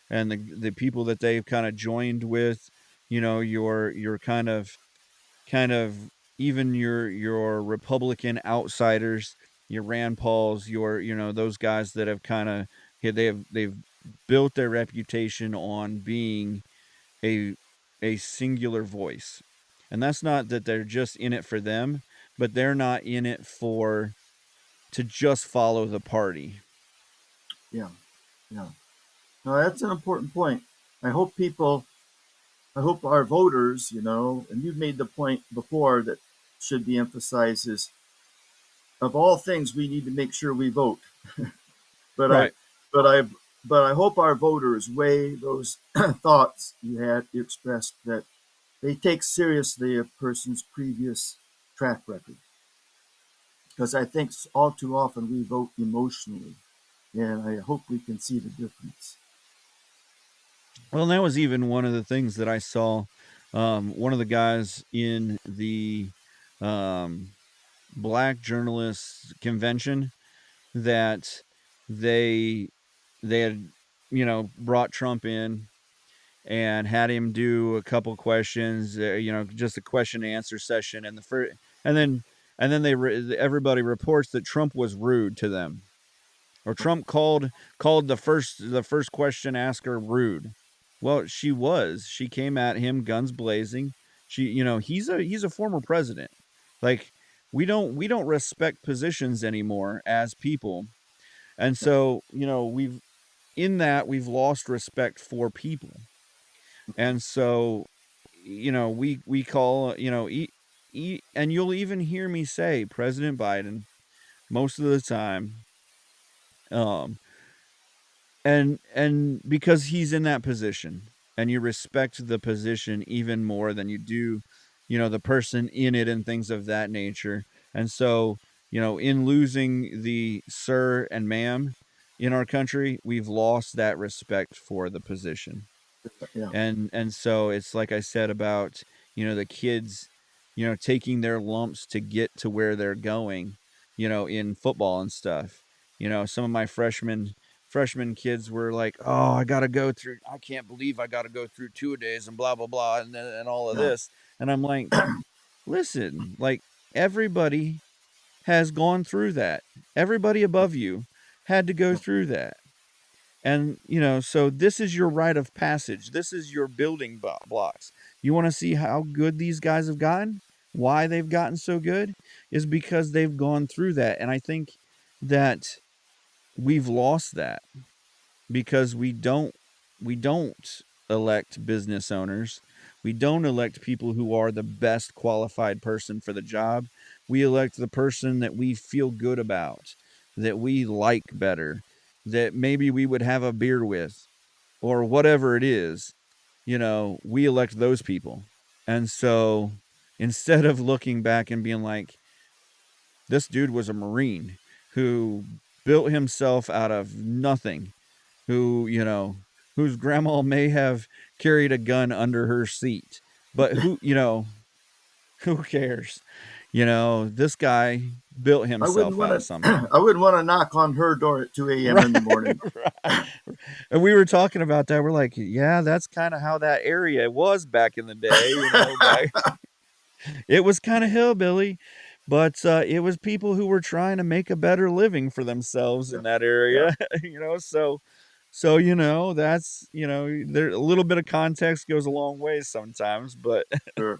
and the people that they've kind of joined with. Your kind of even your Republican outsiders, your Rand Pauls, your those guys that have kind of, they've built their reputation on being a a singular voice. And that's not that they're just in it for them, but they're not in it for to just follow the party. Yeah. Yeah. No, that's an important point. I hope people, I hope our voters, and you've made the point before that should be emphasized is, of all things, we need to make sure we vote. But I, Right. but I, but I hope our voters weigh those thoughts you expressed, that they take seriously a person's previous track record, because I think all too often we vote emotionally, and I hope we can see the difference. Well, and that was even one of the things that I saw. One of the guys in um, black journalists convention that they they had brought Trump in and had him do a couple questions, just a question and answer session, and the first, and then everybody reports that Trump was rude to them, or Trump called the first question asker rude. Well, she was. She came at him guns blazing. He's a former president. Like we don't respect positions anymore as people, and so we've lost respect for people. And so, we call, and you'll even hear me say President Biden most of the time, um, and because he's in that position, and you respect the position even more than you do, the person in it and things of that nature. And so, in losing the sir and ma'am in our country, we've lost that respect for the position. Yeah. And so it's like I said about the kids taking their lumps to get to where they're going, in football and stuff. Some of my freshman kids were like, oh, I can't believe I got to go through two a days and blah blah blah and all of Yeah. this. And I'm like, listen, like, everybody has gone through that. Everybody above you had to go through that. And, so this is your rite of passage. This is your building blocks. You want to see how good these guys have gotten? Why they've gotten so good is because they've gone through that. And I think that we've lost that because we don't elect business owners. We don't elect people who are the best qualified person for the job. We elect the person that we feel good about, that we like better, that maybe we would have a beer with, or whatever it is. We elect those people. And so instead of looking back and being like, this dude was a Marine who built himself out of nothing, who, whose grandma may have carried a gun under her seat, but who cares? This guy built I wouldn't himself want out of to. something. I wouldn't want to knock on her door at 2 a.m. Right. in the morning. Right. And we were talking about that. We're like, yeah, that's kind of how that area was back in the day, back. It was kind of hillbilly, but it was people who were trying to make a better living for themselves Yeah. in that Yeah. area. So that's there, a little bit of context goes a long way sometimes, but Sure.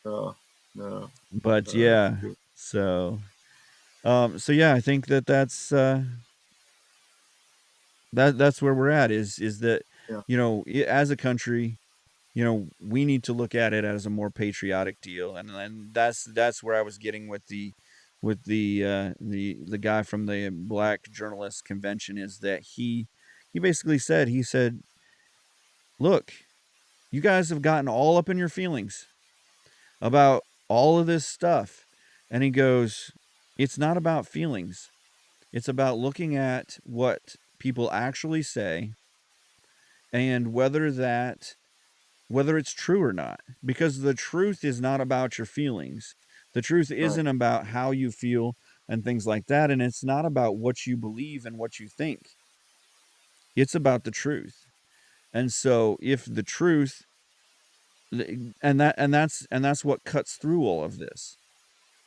No. No. but yeah. Good. So yeah, I think that's where we're at, is that Yeah. as a country, we need to look at it as a more patriotic deal, and that's where I was getting with the guy from the Black Journalists Convention, is that he basically said, look, you guys have gotten all up in your feelings about all of this stuff, and he goes, it's not about feelings, it's about looking at what people actually say and whether it's true or not. Because the truth is not about your feelings. The truth Right. isn't about how you feel and things like that. And it's not about what you believe and what you think. It's about the truth. And so if the truth and that's what cuts through all of this.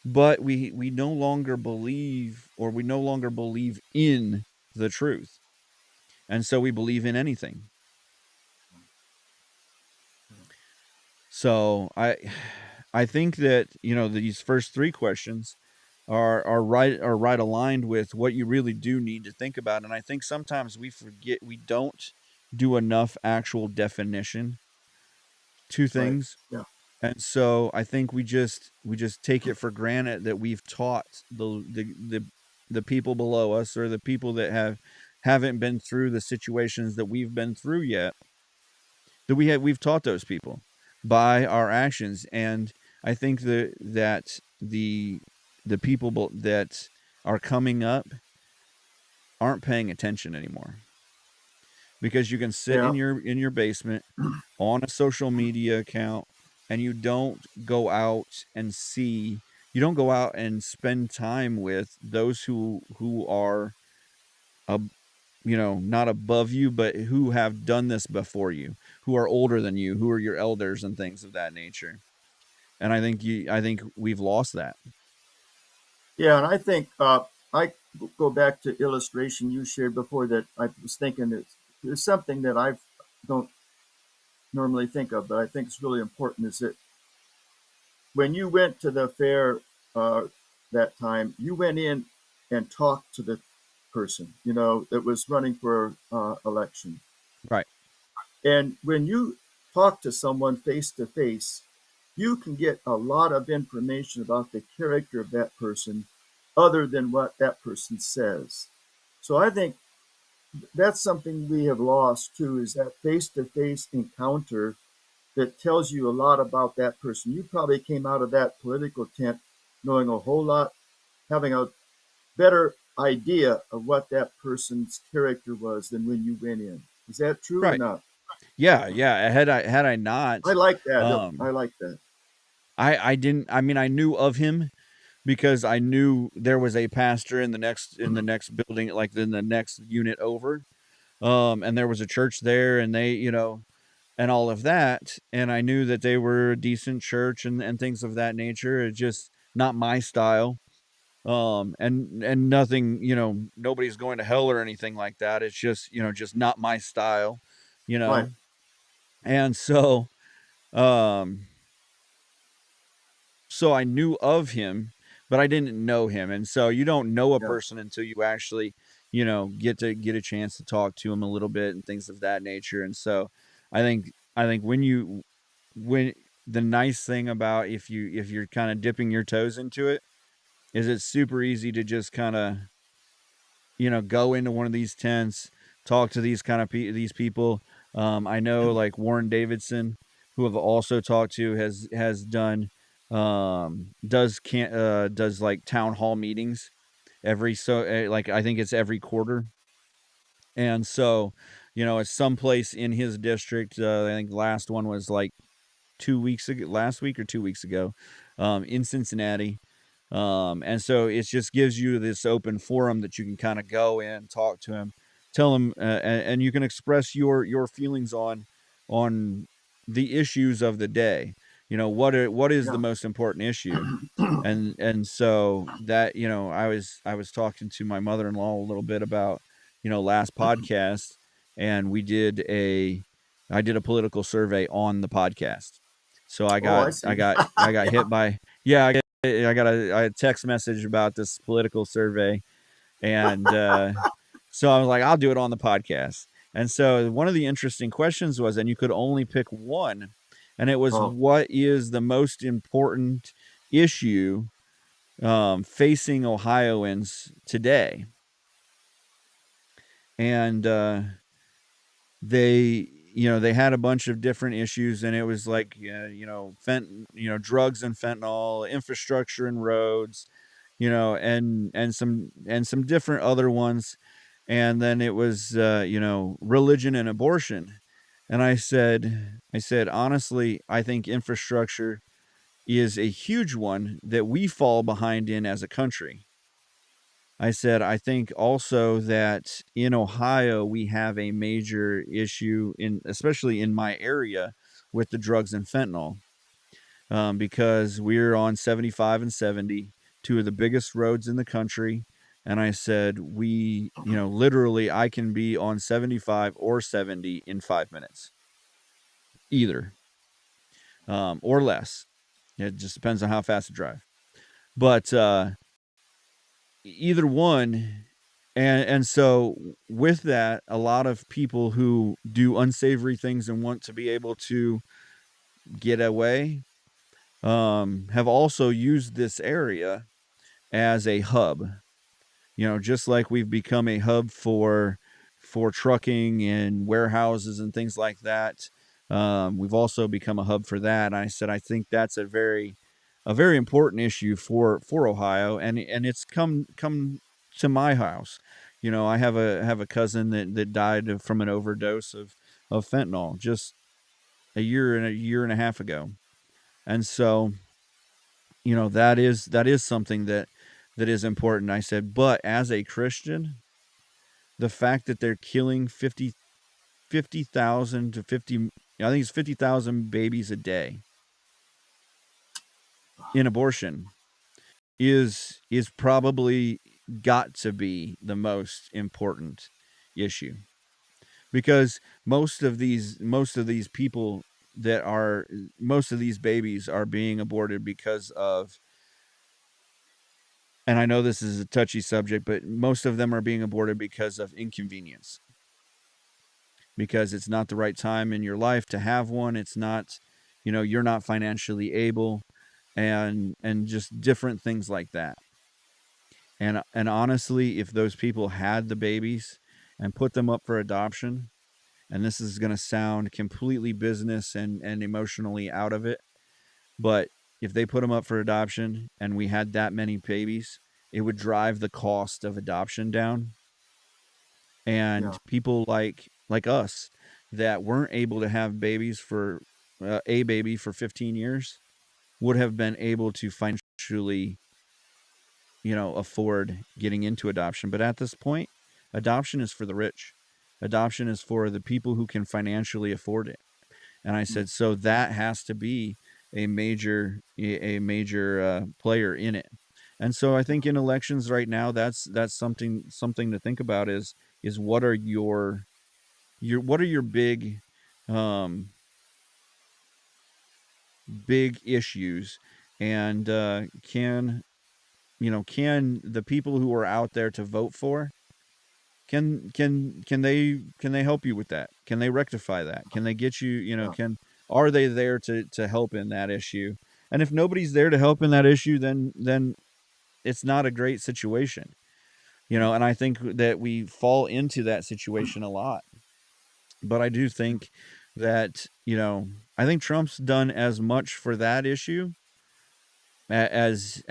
But we no longer believe, or we no longer believe in the truth. And so we believe in anything. So I think that these first three questions are right aligned with what you really do need to think about. And I think sometimes we don't do enough actual definition to Right. things. Yeah. And so I think we just take it for granted that we've taught the people below us, or the people that haven't been through the situations that we've been through yet, that we've taught those people by our actions. And I think that the people that are coming up aren't paying attention anymore, because you can sit Yeah. in your basement on a social media account, and you don't go out and see you don't go out and spend time with those who are ab not above you, but who have done this before you, who are older than you, who are your elders and things of that nature. And I think we've lost that. Yeah, and I think I go back to illustration you shared before that I was thinking there's something that I don't normally think of, but I think it's really important is that when you went to the fair uh, that time, you went in and talked to the person, that was running for election. Right. And when you talk to someone face to face, you can get a lot of information about the character of that person other than what that person says. So I think that's something we have lost too, is that face to face encounter that tells you a lot about that person. You probably came out of that political tent knowing a whole lot, having a better idea of what that person's character was than when you went in. Is that true or Right. not? Yeah, yeah. Had I I not, like that. I um, like that. I didn't. I mean, I knew of him because I knew there was a pastor in the next building, like in the next unit over. And there was a church there, and they, and all of that, and I knew that they were a decent church and things of that nature. It's just not my style. And nothing, nobody's going to hell or anything like that. It's just, just not my style, you Right. know. And um so I knew of him, but I didn't know him. And so you don't know a Yeah. person until you actually, get a chance to talk to him a little bit and things of that nature. And so I think when the nice thing about if you're kind of dipping your toes into it is it's super easy to just kind of, go into one of these tents, talk to these kind of these people. I know like Warren Davidson, who I've also talked to, has done does like town hall meetings like I think it's every quarter. And so, it's someplace in his district. I think the last one was like 2 weeks ago, last week or 2 weeks ago, in Cincinnati. And so it just gives you this open forum that you can kind of go in, talk to him, tell him, and you can express your feelings on the issues of the day. What is the Yeah. most important issue? And so that, I was talking to my mother-in-law a little bit about, last podcast, and I did a political survey on the podcast. So Oh, I see. I got Yeah. hit by, yeah, I got a text message about this political survey, and so I was like, I'll do it on the podcast. And so one of the interesting questions was, and you could only pick one, and it was, Oh, what is the most important issue facing Ohioans today? And they had a bunch of different issues, and it was like, drugs and fentanyl, infrastructure and roads, and some different other ones. And then it was religion and abortion. And I said honestly, I think infrastructure is a huge one that we fall behind in as a country. I said, I think also that in Ohio, we have a major issue especially in my area, with the drugs and fentanyl, because we're on 75 and 70, two of the biggest roads in the country. And I said, literally, I can be on 75 or 70 in 5 minutes, either, or less. It just depends on how fast I drive. But either one. And so with that, a lot of people who do unsavory things and want to be able to get away, have also used this area as a hub. Just like we've become a hub for trucking and warehouses and things like that. We've also become a hub for that. And I said, I think that's a very important issue for Ohio, and it's come to my house. I have a cousin that died from an overdose of fentanyl just a year and a half ago. And so that is something that is important. I said, but as a Christian, the fact that they're killing 50,000 to 50, I think it's 50,000 babies a day in abortion is probably got to be the most important issue, because most of these people that are most of these babies are being aborted because of, and I know this is a touchy subject, but most of them are being aborted because of inconvenience, because it's not the right time in your life to have one. It's not, you're not financially able, and just different things like that. And honestly, if those people had the babies and put them up for adoption, and this is going to sound completely business and emotionally out of it, but if they put them up for adoption and we had that many babies, it would drive the cost of adoption down. Yeah. And people like us that weren't able to have babies for a baby for 15 years would have been able to financially, afford getting into adoption. But at this point, adoption is for the rich. Adoption is for the people who can financially afford it. And I said, so that has to be a major player in it. And so I think in elections right now, that's something to think about is what are your um, big issues, and can the people who are out there to vote for, can they help you with that? Can they rectify that? Can they get you, Yeah. can are they there to help in that issue? And if nobody's there to help in that issue, then it's not a great situation. And I think that we fall into that situation a lot. But I do think that, I think Trump's done as much for that issue as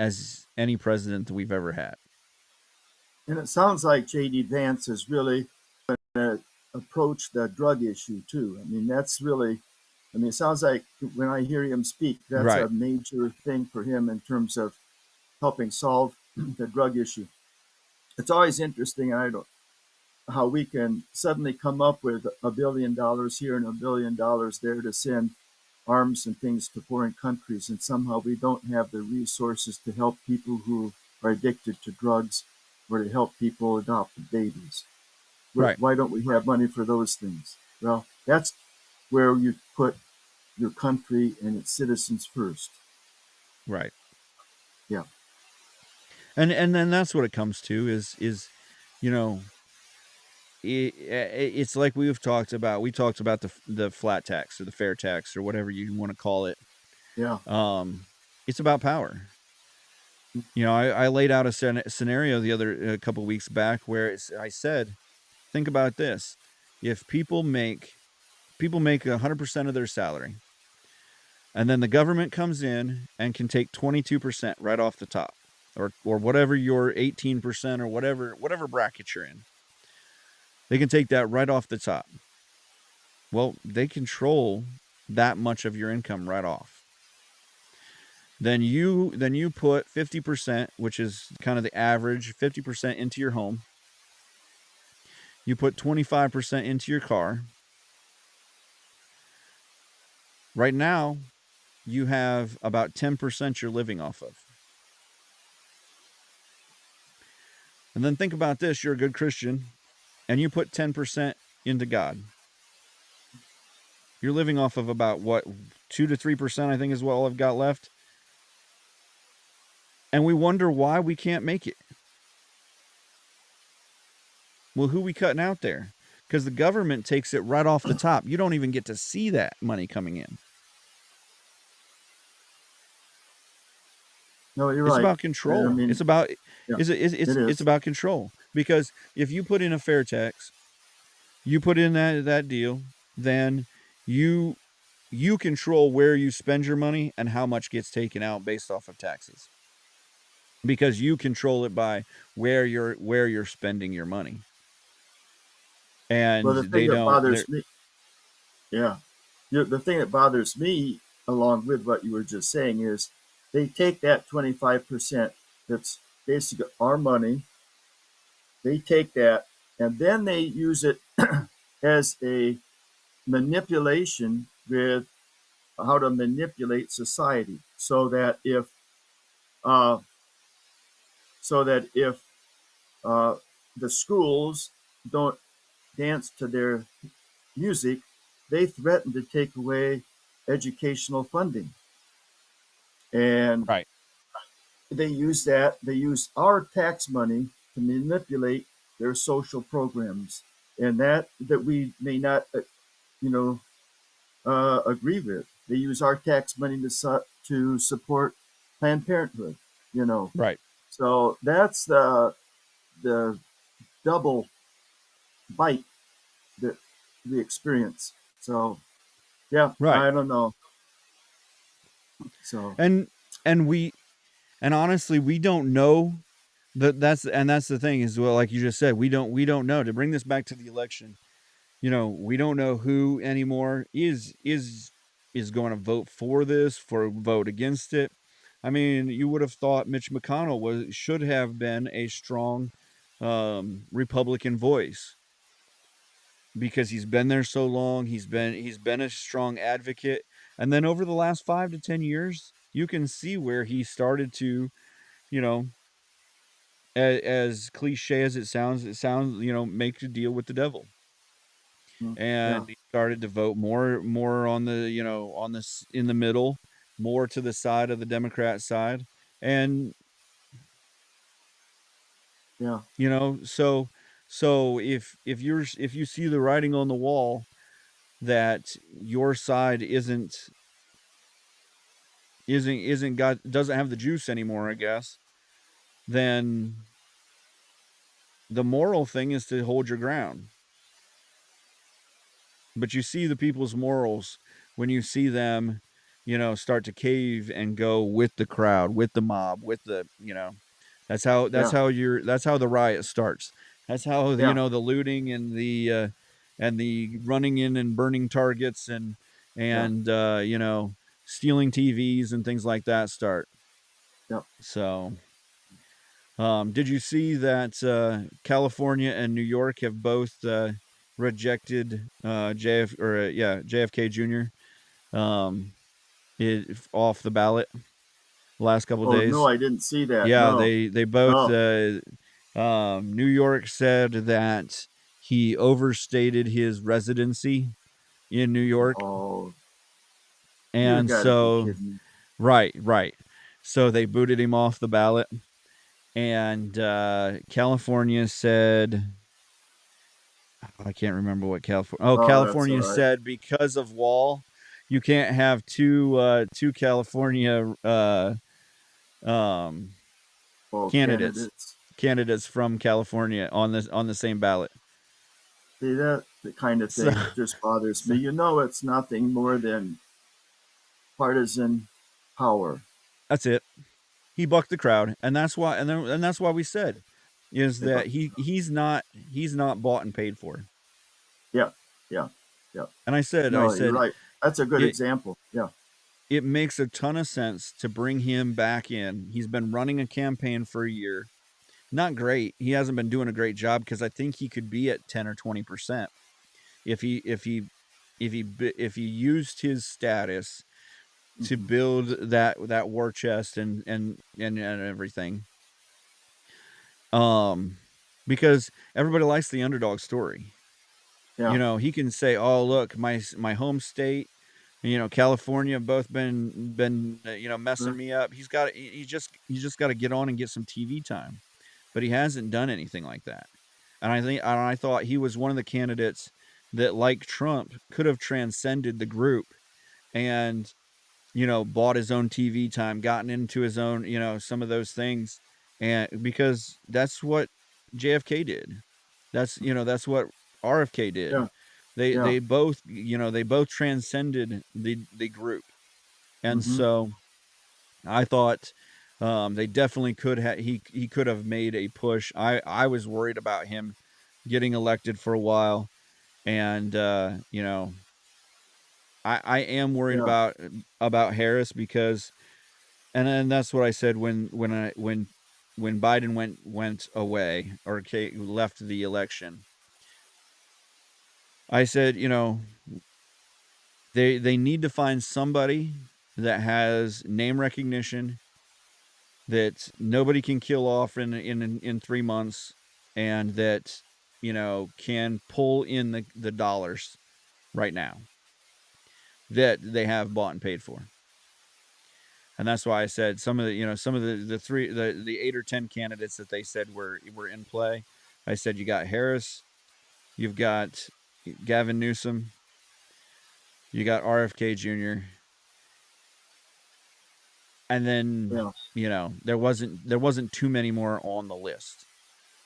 any president that we've ever had. And it sounds like J.D. Vance has really approached the drug issue too. I mean, that's really, I mean, it sounds like when I hear him speak, that's Right. a major thing for him in terms of helping solve the drug issue. It's always interesting, I don't, how we can suddenly come up with $1 billion here and $1 billion there to send arms and things to foreign countries, and somehow we don't have the resources to help people who are addicted to drugs or to help people adopt babies. Right. Why don't we have money for those things? Well, that's where you put your country and its citizens first. Right. Yeah, And then that's what it comes to is you know it's like we talked about the flat tax or the fair tax or whatever you want to call it. yeah, It's about power. I laid out a scenario the other a couple weeks back where I said, think about this: if people make 100% of their salary, and then the government comes in and can take 22% right off the top, or whatever your 18% or whatever bracket you're in, they can take that right off the top. Well, they control that much of your income right off. Then you put 50%, which is kind of the average, 50% into your home. You put 25% into your car. Right now, you have about 10% you're living off of. And then think about this: you're a good Christian and you put 10% into God. You're living off of about what, 2 to 3%, I think is what all I've got left. And we wonder why we can't make it. Well, who we cutting out there? Because the government takes it right off the top. You don't even get to see that money coming in. no, you're It's right. about And I control. mean, It's about yeah, it's it it's is. about control. Because if you put in a fair tax, you put in that deal, then you you control where you spend your money and how much gets taken out based off of taxes. Because you control it by where you're spending your money. And Well, the thing they that don't bothers me, yeah, the thing that bothers me, along with what you were just saying, is they take that 25% that's basically our money, they take that, and then they use it as a manipulation with how to manipulate society uh, so that if uh, the schools don't dance to their music, they threaten to take away educational funding. And Right. they use our tax money to manipulate their social programs, and that we may not, you know, agree with. They use our tax money to support Planned Parenthood, you know. Right. So that's the double bite that we experience. So yeah, Right. I don't know. So And and we and honestly, we don't know that's the thing is, well, like you just said, we don't know. To bring this back to the election, we don't know who anymore is going to vote for this, for vote against it. I mean, you would have thought Mitch McConnell should have been a strong Republican voice because he's been there so long. He's been a strong advocate, and then over the last 5 to 10 years, you can see where he started to, you know, as cliche as it sounds, make a deal with the devil. yeah, And he started to vote more on the, on this in the middle, more to the side of the Democrat side. And, yeah, so if you see the writing on the wall that your side isn't got doesn't have the juice anymore, I guess, then the moral thing is to hold your ground. But you see the people's morals when you see them, start to cave and go with the crowd, with the mob, with that's how yeah, that's how the riot starts. That's how yeah, the looting and the running in and burning targets yeah, and stealing TVs and things like that start. yeah. So, did you see that California and New York have both rejected JFK Jr. um, off the ballot the last couple of Oh no, days? I didn't see that. Yeah, No, they both. no. New York said that he overstated his residency in New York, Oh, you and got to be so kidding me. right. So they booted him off the ballot, and California said, I can't remember what California. Oh, Oh, that's all California right. said because of Wall, you can't have two California um, Oh, candidates candidates. from California on the same ballot. See that the kind of So, thing just bothers me. so You know, it's nothing more than partisan power. that's it. He bucked the crowd, and that's why we said is They that buck. he's not bought and paid for. Yeah, yeah, yeah. And I No, you're said right. That's a good it example. Yeah, it makes a ton of sense to bring him back in. He's been running a campaign for a year. Not great. He hasn't been doing a great job because I think he could be at 10 or 20% if he used his status to hmm, build that war chest and everything. Um, because everybody likes the underdog story. yeah, He can say, "Oh, look, my home state, California, both been messing sure. me up." He just got to get on and get some TV time, but he hasn't done anything like that. And I thought he was one of the candidates that, like Trump, could have transcended the group and bought his own TV time, gotten into his own, some of those things, and because that's what JFK did. That's what RFK Yeah, did. They yeah, they both they both transcended the group, and hmm, so I thought they definitely could have he could have made a push. I was worried about him getting elected for a while, and I am worried yeah, about Harris because And then that's what I said when Biden went away or left the election. I said, they need to find somebody that has name recognition that nobody can kill off in 3 months, and that can pull in the dollars right now that they have bought and paid for. And that's why I said some of the 8 or 10 candidates that they said were in play. I said you got Harris, you've got Gavin Newsom, you got RFK Jr., and then Yeah, there wasn't too many more on the list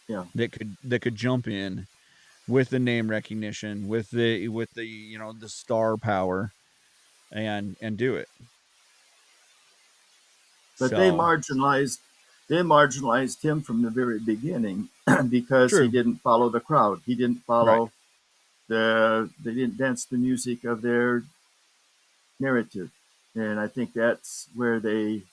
yeah. that could jump in with the name recognition, with the the star power, and do it. But So they marginalized him from the very beginning because he true, didn't follow the crowd. He didn't right? follow they didn't dance the music of their narrative. And I think that's where you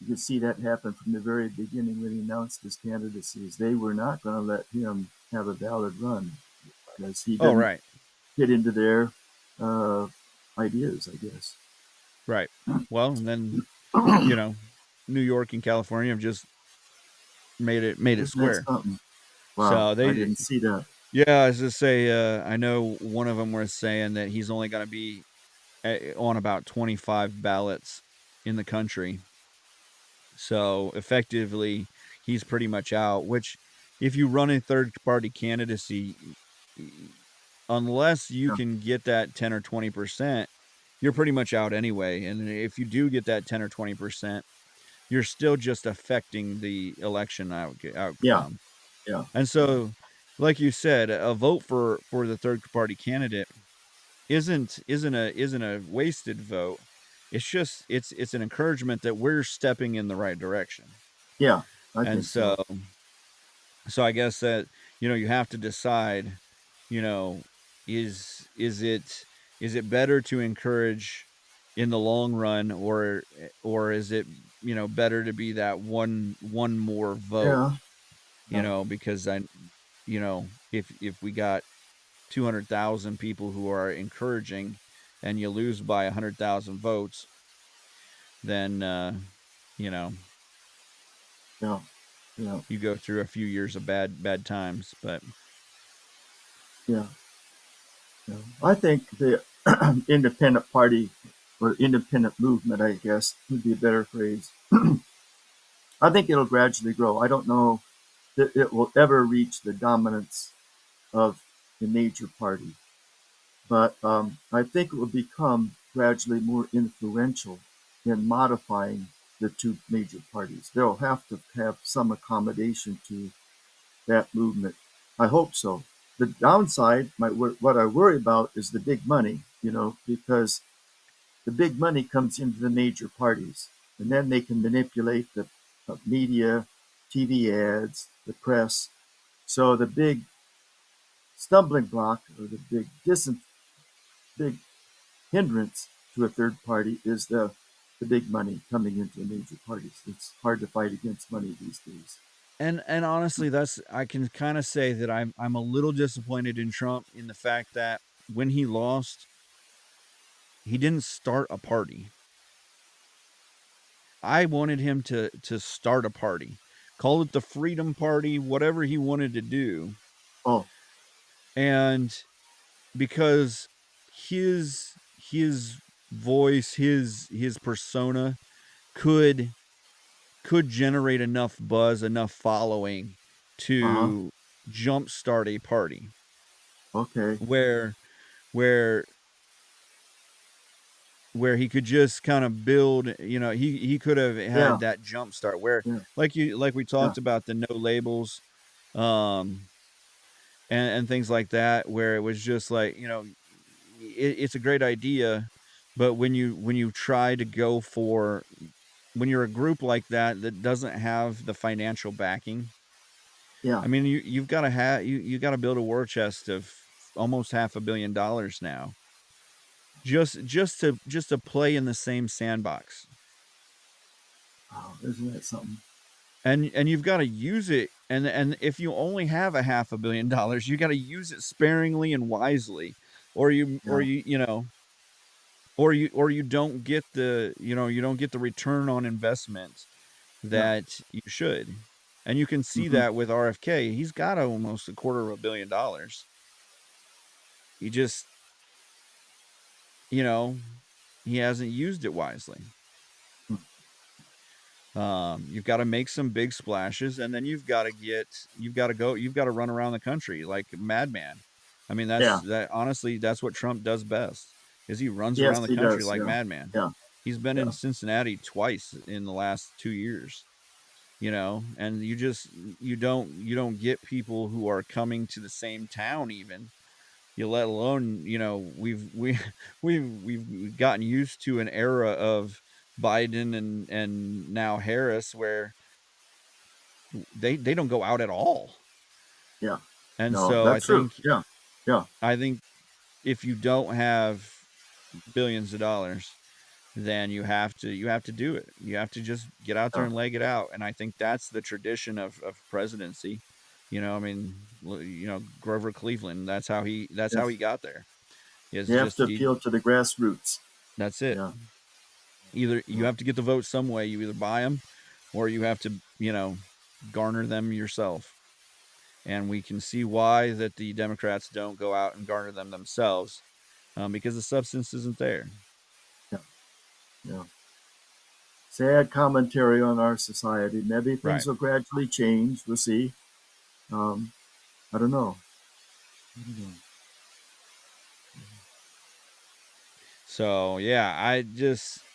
could see that happen from the very beginning when he announced his candidacy. They were not going to let him have a valid run because he Oh, didn't right, fit into their uh, ideas, I guess. right. Well, and then New York and California have just made it Isn't that square. something? Wow, So I they, didn't see that. yeah, I was just say, I know one of them was saying that he's only going to be on about 25 ballots in the country. So effectively, he's pretty much out. Which, if you run a third party candidacy, unless you Yeah, can get that 10 or 20%, you're pretty much out anyway. And if you do get that 10 or 20%, you're still just affecting the election yeah, outcome. yeah, And so, like you said, a vote for the third party candidate isn't a wasted vote. It's just it's an encouragement that we're stepping in the right direction. yeah. I And think so. so I guess that you have to decide, you know, is it better to encourage in the long run, or is it better to be that one more vote, Yeah, yeah, because if we got 200,000 people who are encouraging and you lose by 100,000 votes, then you know yeah, yeah, you go through a few years of bad times. But yeah. Yeah. I think the independent party or independent movement, I guess, would be a better phrase. I think it'll gradually grow. I don't know that it will ever reach the dominance of the major party, but I think it will become gradually more influential in modifying the two major parties. They'll have to have some accommodation to that movement. I hope so. The downside, what I worry about is the big money, because the big money comes into the major parties, and then they can manipulate the media, TV ads, the press. So the big stumbling block or the big hindrance to a third party is the big money coming into the major parties. It's hard to fight against money these days. and honestly, that's I can kind of say that I'm a little disappointed in Trump in the fact that when he lost, he didn't start a party. I wanted him to start a party, call it the Freedom Party, whatever he wanted to do. Oh, And because his voice, his persona could generate enough buzz, enough following uh huh. to jumpstart a party Okay. where where he could just kind of build, he could have had Yeah. that jump start where, Yeah. like we Yeah. talked about the no labels, um and things like that, where it was just like, it's a great idea, but when you try to go for when you're a group like that that doesn't have the financial backing, Yeah. I mean, you've got to have you got to build a war chest of almost $500 million now, just to play in the same sandbox. Oh, isn't that something? And you've got to use it. And if you only have a $500 million, you got to use it sparingly and wisely, or Yeah. you don't get the you don't get the return on investment Yeah. that you should. And you can see Hmm. that with RFK. He's got almost $250 million. He just, you know, he hasn't used it wisely. You've got to make some big splashes, and then you've got to run around the country like a madman. I mean, Yeah. honestly, that's what Trump does best, is he runs Yes, around the he country does. like Yeah. madman. Yeah. He's been Yeah. in Cincinnati twice in the last 2 years, and you don't get people who are coming to the same town even. You let alone, we've gotten used to an era of Biden and now Harris where they don't go out at all. Yeah. And No, so that's true. Yeah. Yeah. I think if you don't have billions of dollars, then you have to do it. You have to just get out there Yeah. and leg it out. And I think that's the tradition of presidency. I mean, Grover Cleveland, that's how he Yes. got there. Is You have just to he appeal to the grassroots. That's it. Yeah. Either you Yeah. have to get the vote some way. You either buy them, or you have to, garner them yourself. And we can see why that the Democrats don't go out and garner them themselves, because the substance isn't there. Yeah. Yeah. Sad commentary on our society. Maybe things Right. will gradually change. We'll see. Um, I don't know. I don't know. So yeah,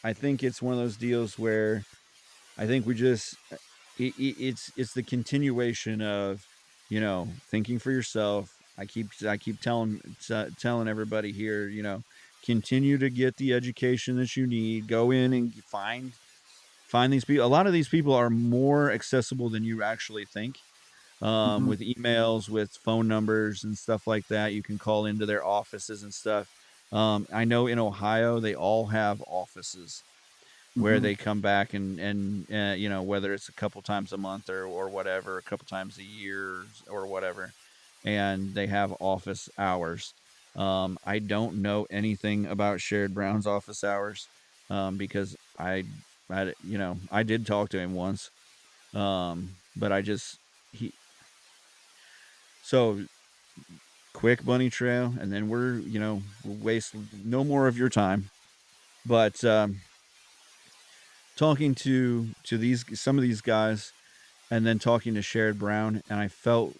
I think it's one of those deals where I think we just it's the continuation of thinking for yourself. I keep telling everybody here, continue to get the education that you need. Go in and find these people. A lot of these people are more accessible than you actually think. Hmm. With emails, with phone numbers and stuff like that, you can call into their offices and stuff. I know in Ohio they all have offices where Hmm. they come back and whether it's a couple times a month or whatever, a couple times a year or whatever, and they have office hours. I don't know anything about Sherrod Brown's office hours, because I did talk to him once, but I just he so quick bunny trail, and then we'll waste no more of your time, but talking to these some of these guys and then talking to Sherrod Brown, and I felt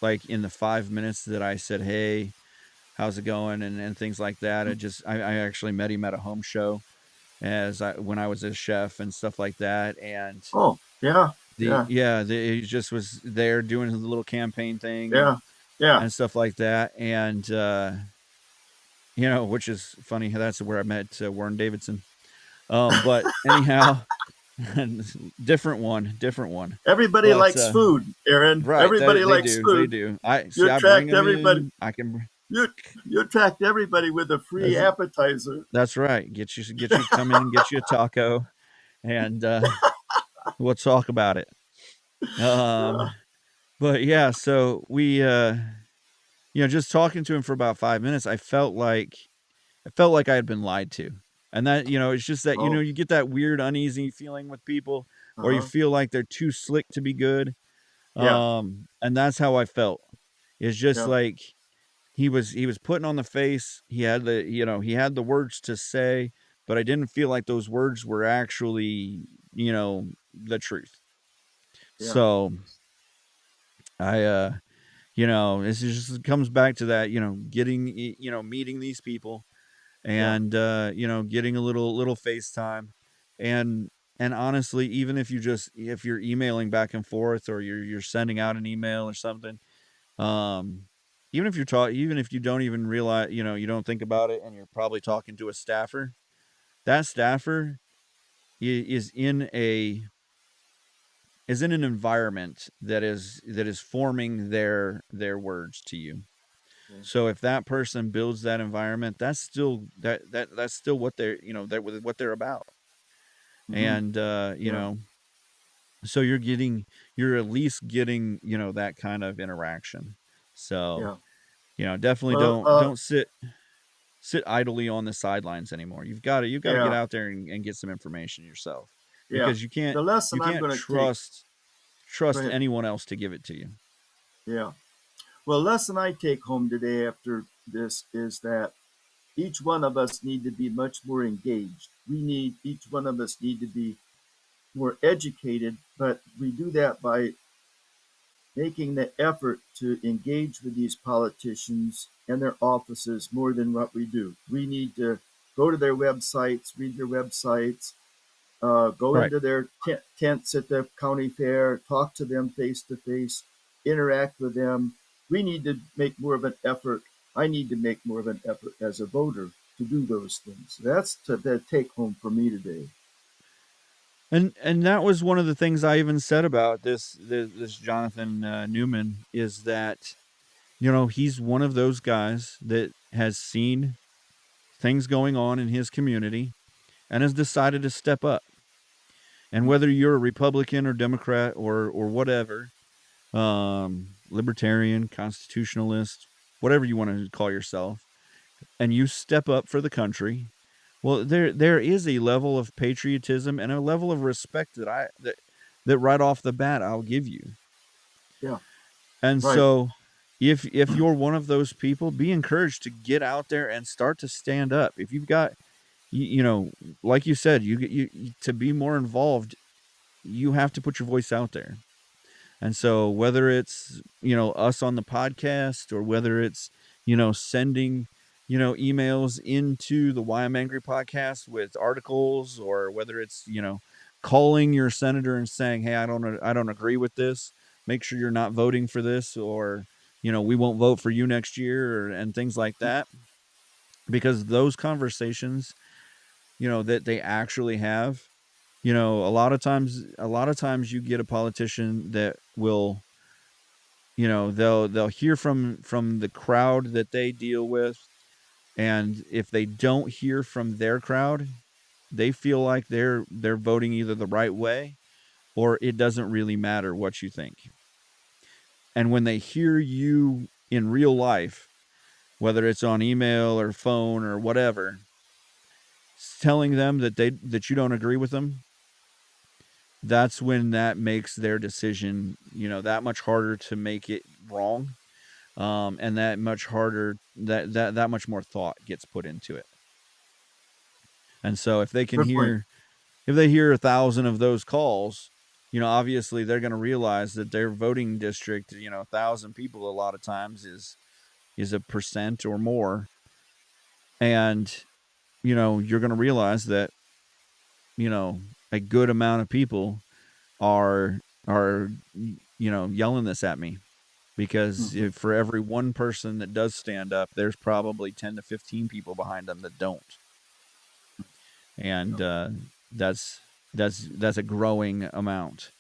like in the 5 minutes that I said, "Hey, how's it going?" and things like that, I actually met him at a home show when I was a chef and stuff like that, and Oh, yeah. Yeah. he just was there doing his little campaign thing and Yeah. Yeah. and stuff like that, and which is funny. That's where I met Warren Davidson. But anyhow, different one. Everybody But likes food, Aaron. right, Everybody they likes do, they food. do. I You see. I bring attract them everybody. in. I can. You you attract everybody with a free That's appetizer. that's right. Get you come in and get you a taco, and we'll talk about it. Um, but yeah, so just talking to him for about 5 minutes, I felt like I had been lied to. And that, it's just that, Oh, you get that weird uneasy feeling with people, or you uh-huh. feel like they're too slick to be good. Yeah. And that's how I felt. It's just Yeah. like he was putting on the face. He had the words to say, but I didn't feel like those words were actually, the truth. Yeah. So I this just comes back to that, meeting these people, Yeah. and getting a little FaceTime, and honestly, even if you're emailing back and forth, or you're sending out an email or something, um even if you don't even realize, you don't think about it, and you're probably talking to a staffer, that staffer is in an environment that is forming their words to you. Okay. So if that person builds that environment, that's still what they're, what they're about. Hmm. and Yeah. so you're at least getting that kind of interaction. So Yeah. definitely Well, don't sit idly on the sidelines anymore. You've got to get yeah. out there and get some information yourself, Yeah. because The you lesson I'm can't going to take. Go trust ahead. anyone else to give it to you. Yeah. Well, lesson I take home today after this is that each one of us need to be much more engaged. Each one of us need to be more educated, but we do that by making the effort to engage with these politicians and their offices more than what we do. We need to go to their websites, read their websites, go Right. into their tents at the county fair, talk to them face to face, interact with them. We need to make more of an effort. I need to make more of an effort as a voter to do those things. That's the take home for me today. And that was one of the things I even said about this Jonathan Newman, is that he's one of those guys that has seen things going on in his community and has decided to step up. And whether you're a Republican or Democrat or whatever, libertarian, constitutionalist, whatever you want to call yourself, and you step up for the country, well, there is a level of patriotism and a level of respect that right off the bat I'll give you. Yeah, And right. so if you're one of those people, be encouraged to get out there and start to stand up. If you've got like you said, to be more involved, you have to put your voice out there. And so whether it's, us on the podcast, or whether it's, sending, emails into the Why I'm Angry podcast with articles, or whether it's, calling your senator and saying, "Hey, I don't agree with this. Make sure you're not voting for this," or, "We won't vote for you next year," and things like that. Because those conversations, that they actually have, a lot of times you get a politician that will, they'll hear from the crowd that they deal with, and if they don't hear from their crowd, they feel like they're voting either the right way, or it doesn't really matter what you think. And when they hear you in real life, whether it's on email or phone or whatever, telling them that you don't agree with them, that's when that makes their decision, that much harder to make it wrong. And that much harder, that much more thought gets put into it. And so Good point. if they hear 1,000 of those calls, obviously they're going to realize that their voting district, 1,000 people a lot of times is a percent or more. And, you're going to realize that, a good amount of people are yelling this at me, because Hmm. if for every one person that does stand up, there's probably 10 to 15 people behind them that don't. And Yeah, that's that's a growing amount.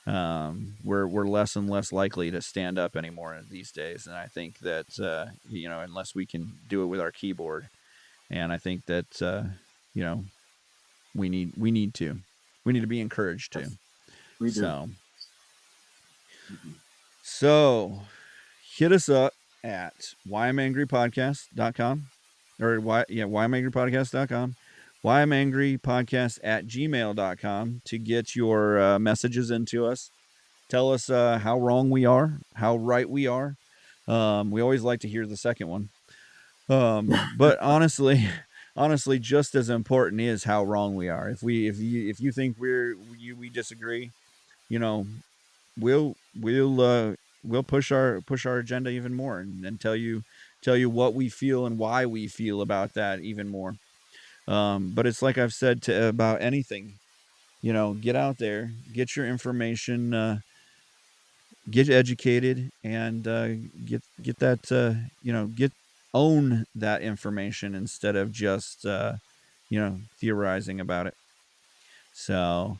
We're less and less likely to stand up anymore these days, and I think that unless we can do it with our keyboard, and I think that you know we need to be encouraged to. yes, we do. So We do. so hit us up at whyimangrypodcast.com, or whyimangrypodcast.com, whyimangrypodcast at gmail.com, to get your messages into us. Tell us how wrong we are, how right we are. We always like to hear the second one. But honestly, just as important is how wrong we are. If you think we disagree, you know, we'll push our agenda even more, and tell you what we feel and why we feel about that even more. But it's like I've said to about anything, get out there, get your information, get educated, and get that get own that information, instead of just theorizing about it. So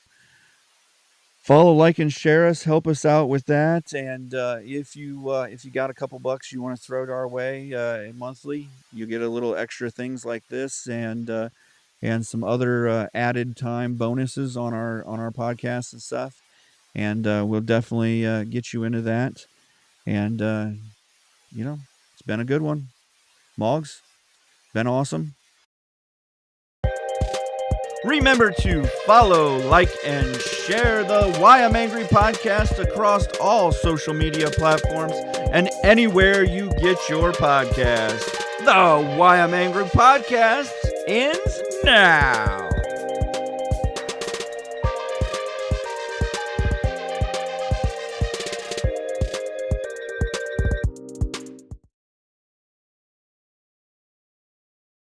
follow, like, and share us. Help us out with that. And if you got a couple bucks you want to throw it our way monthly, you get a little extra things like this, and and some other added time bonuses on our podcasts and stuff. And we'll definitely get you into that. And it's been a good one. Maugs, been awesome. Remember to follow, like, and share the Why I'm Angry podcast across all social media platforms and anywhere you get your podcast. The Why I'm Angry podcast ends now.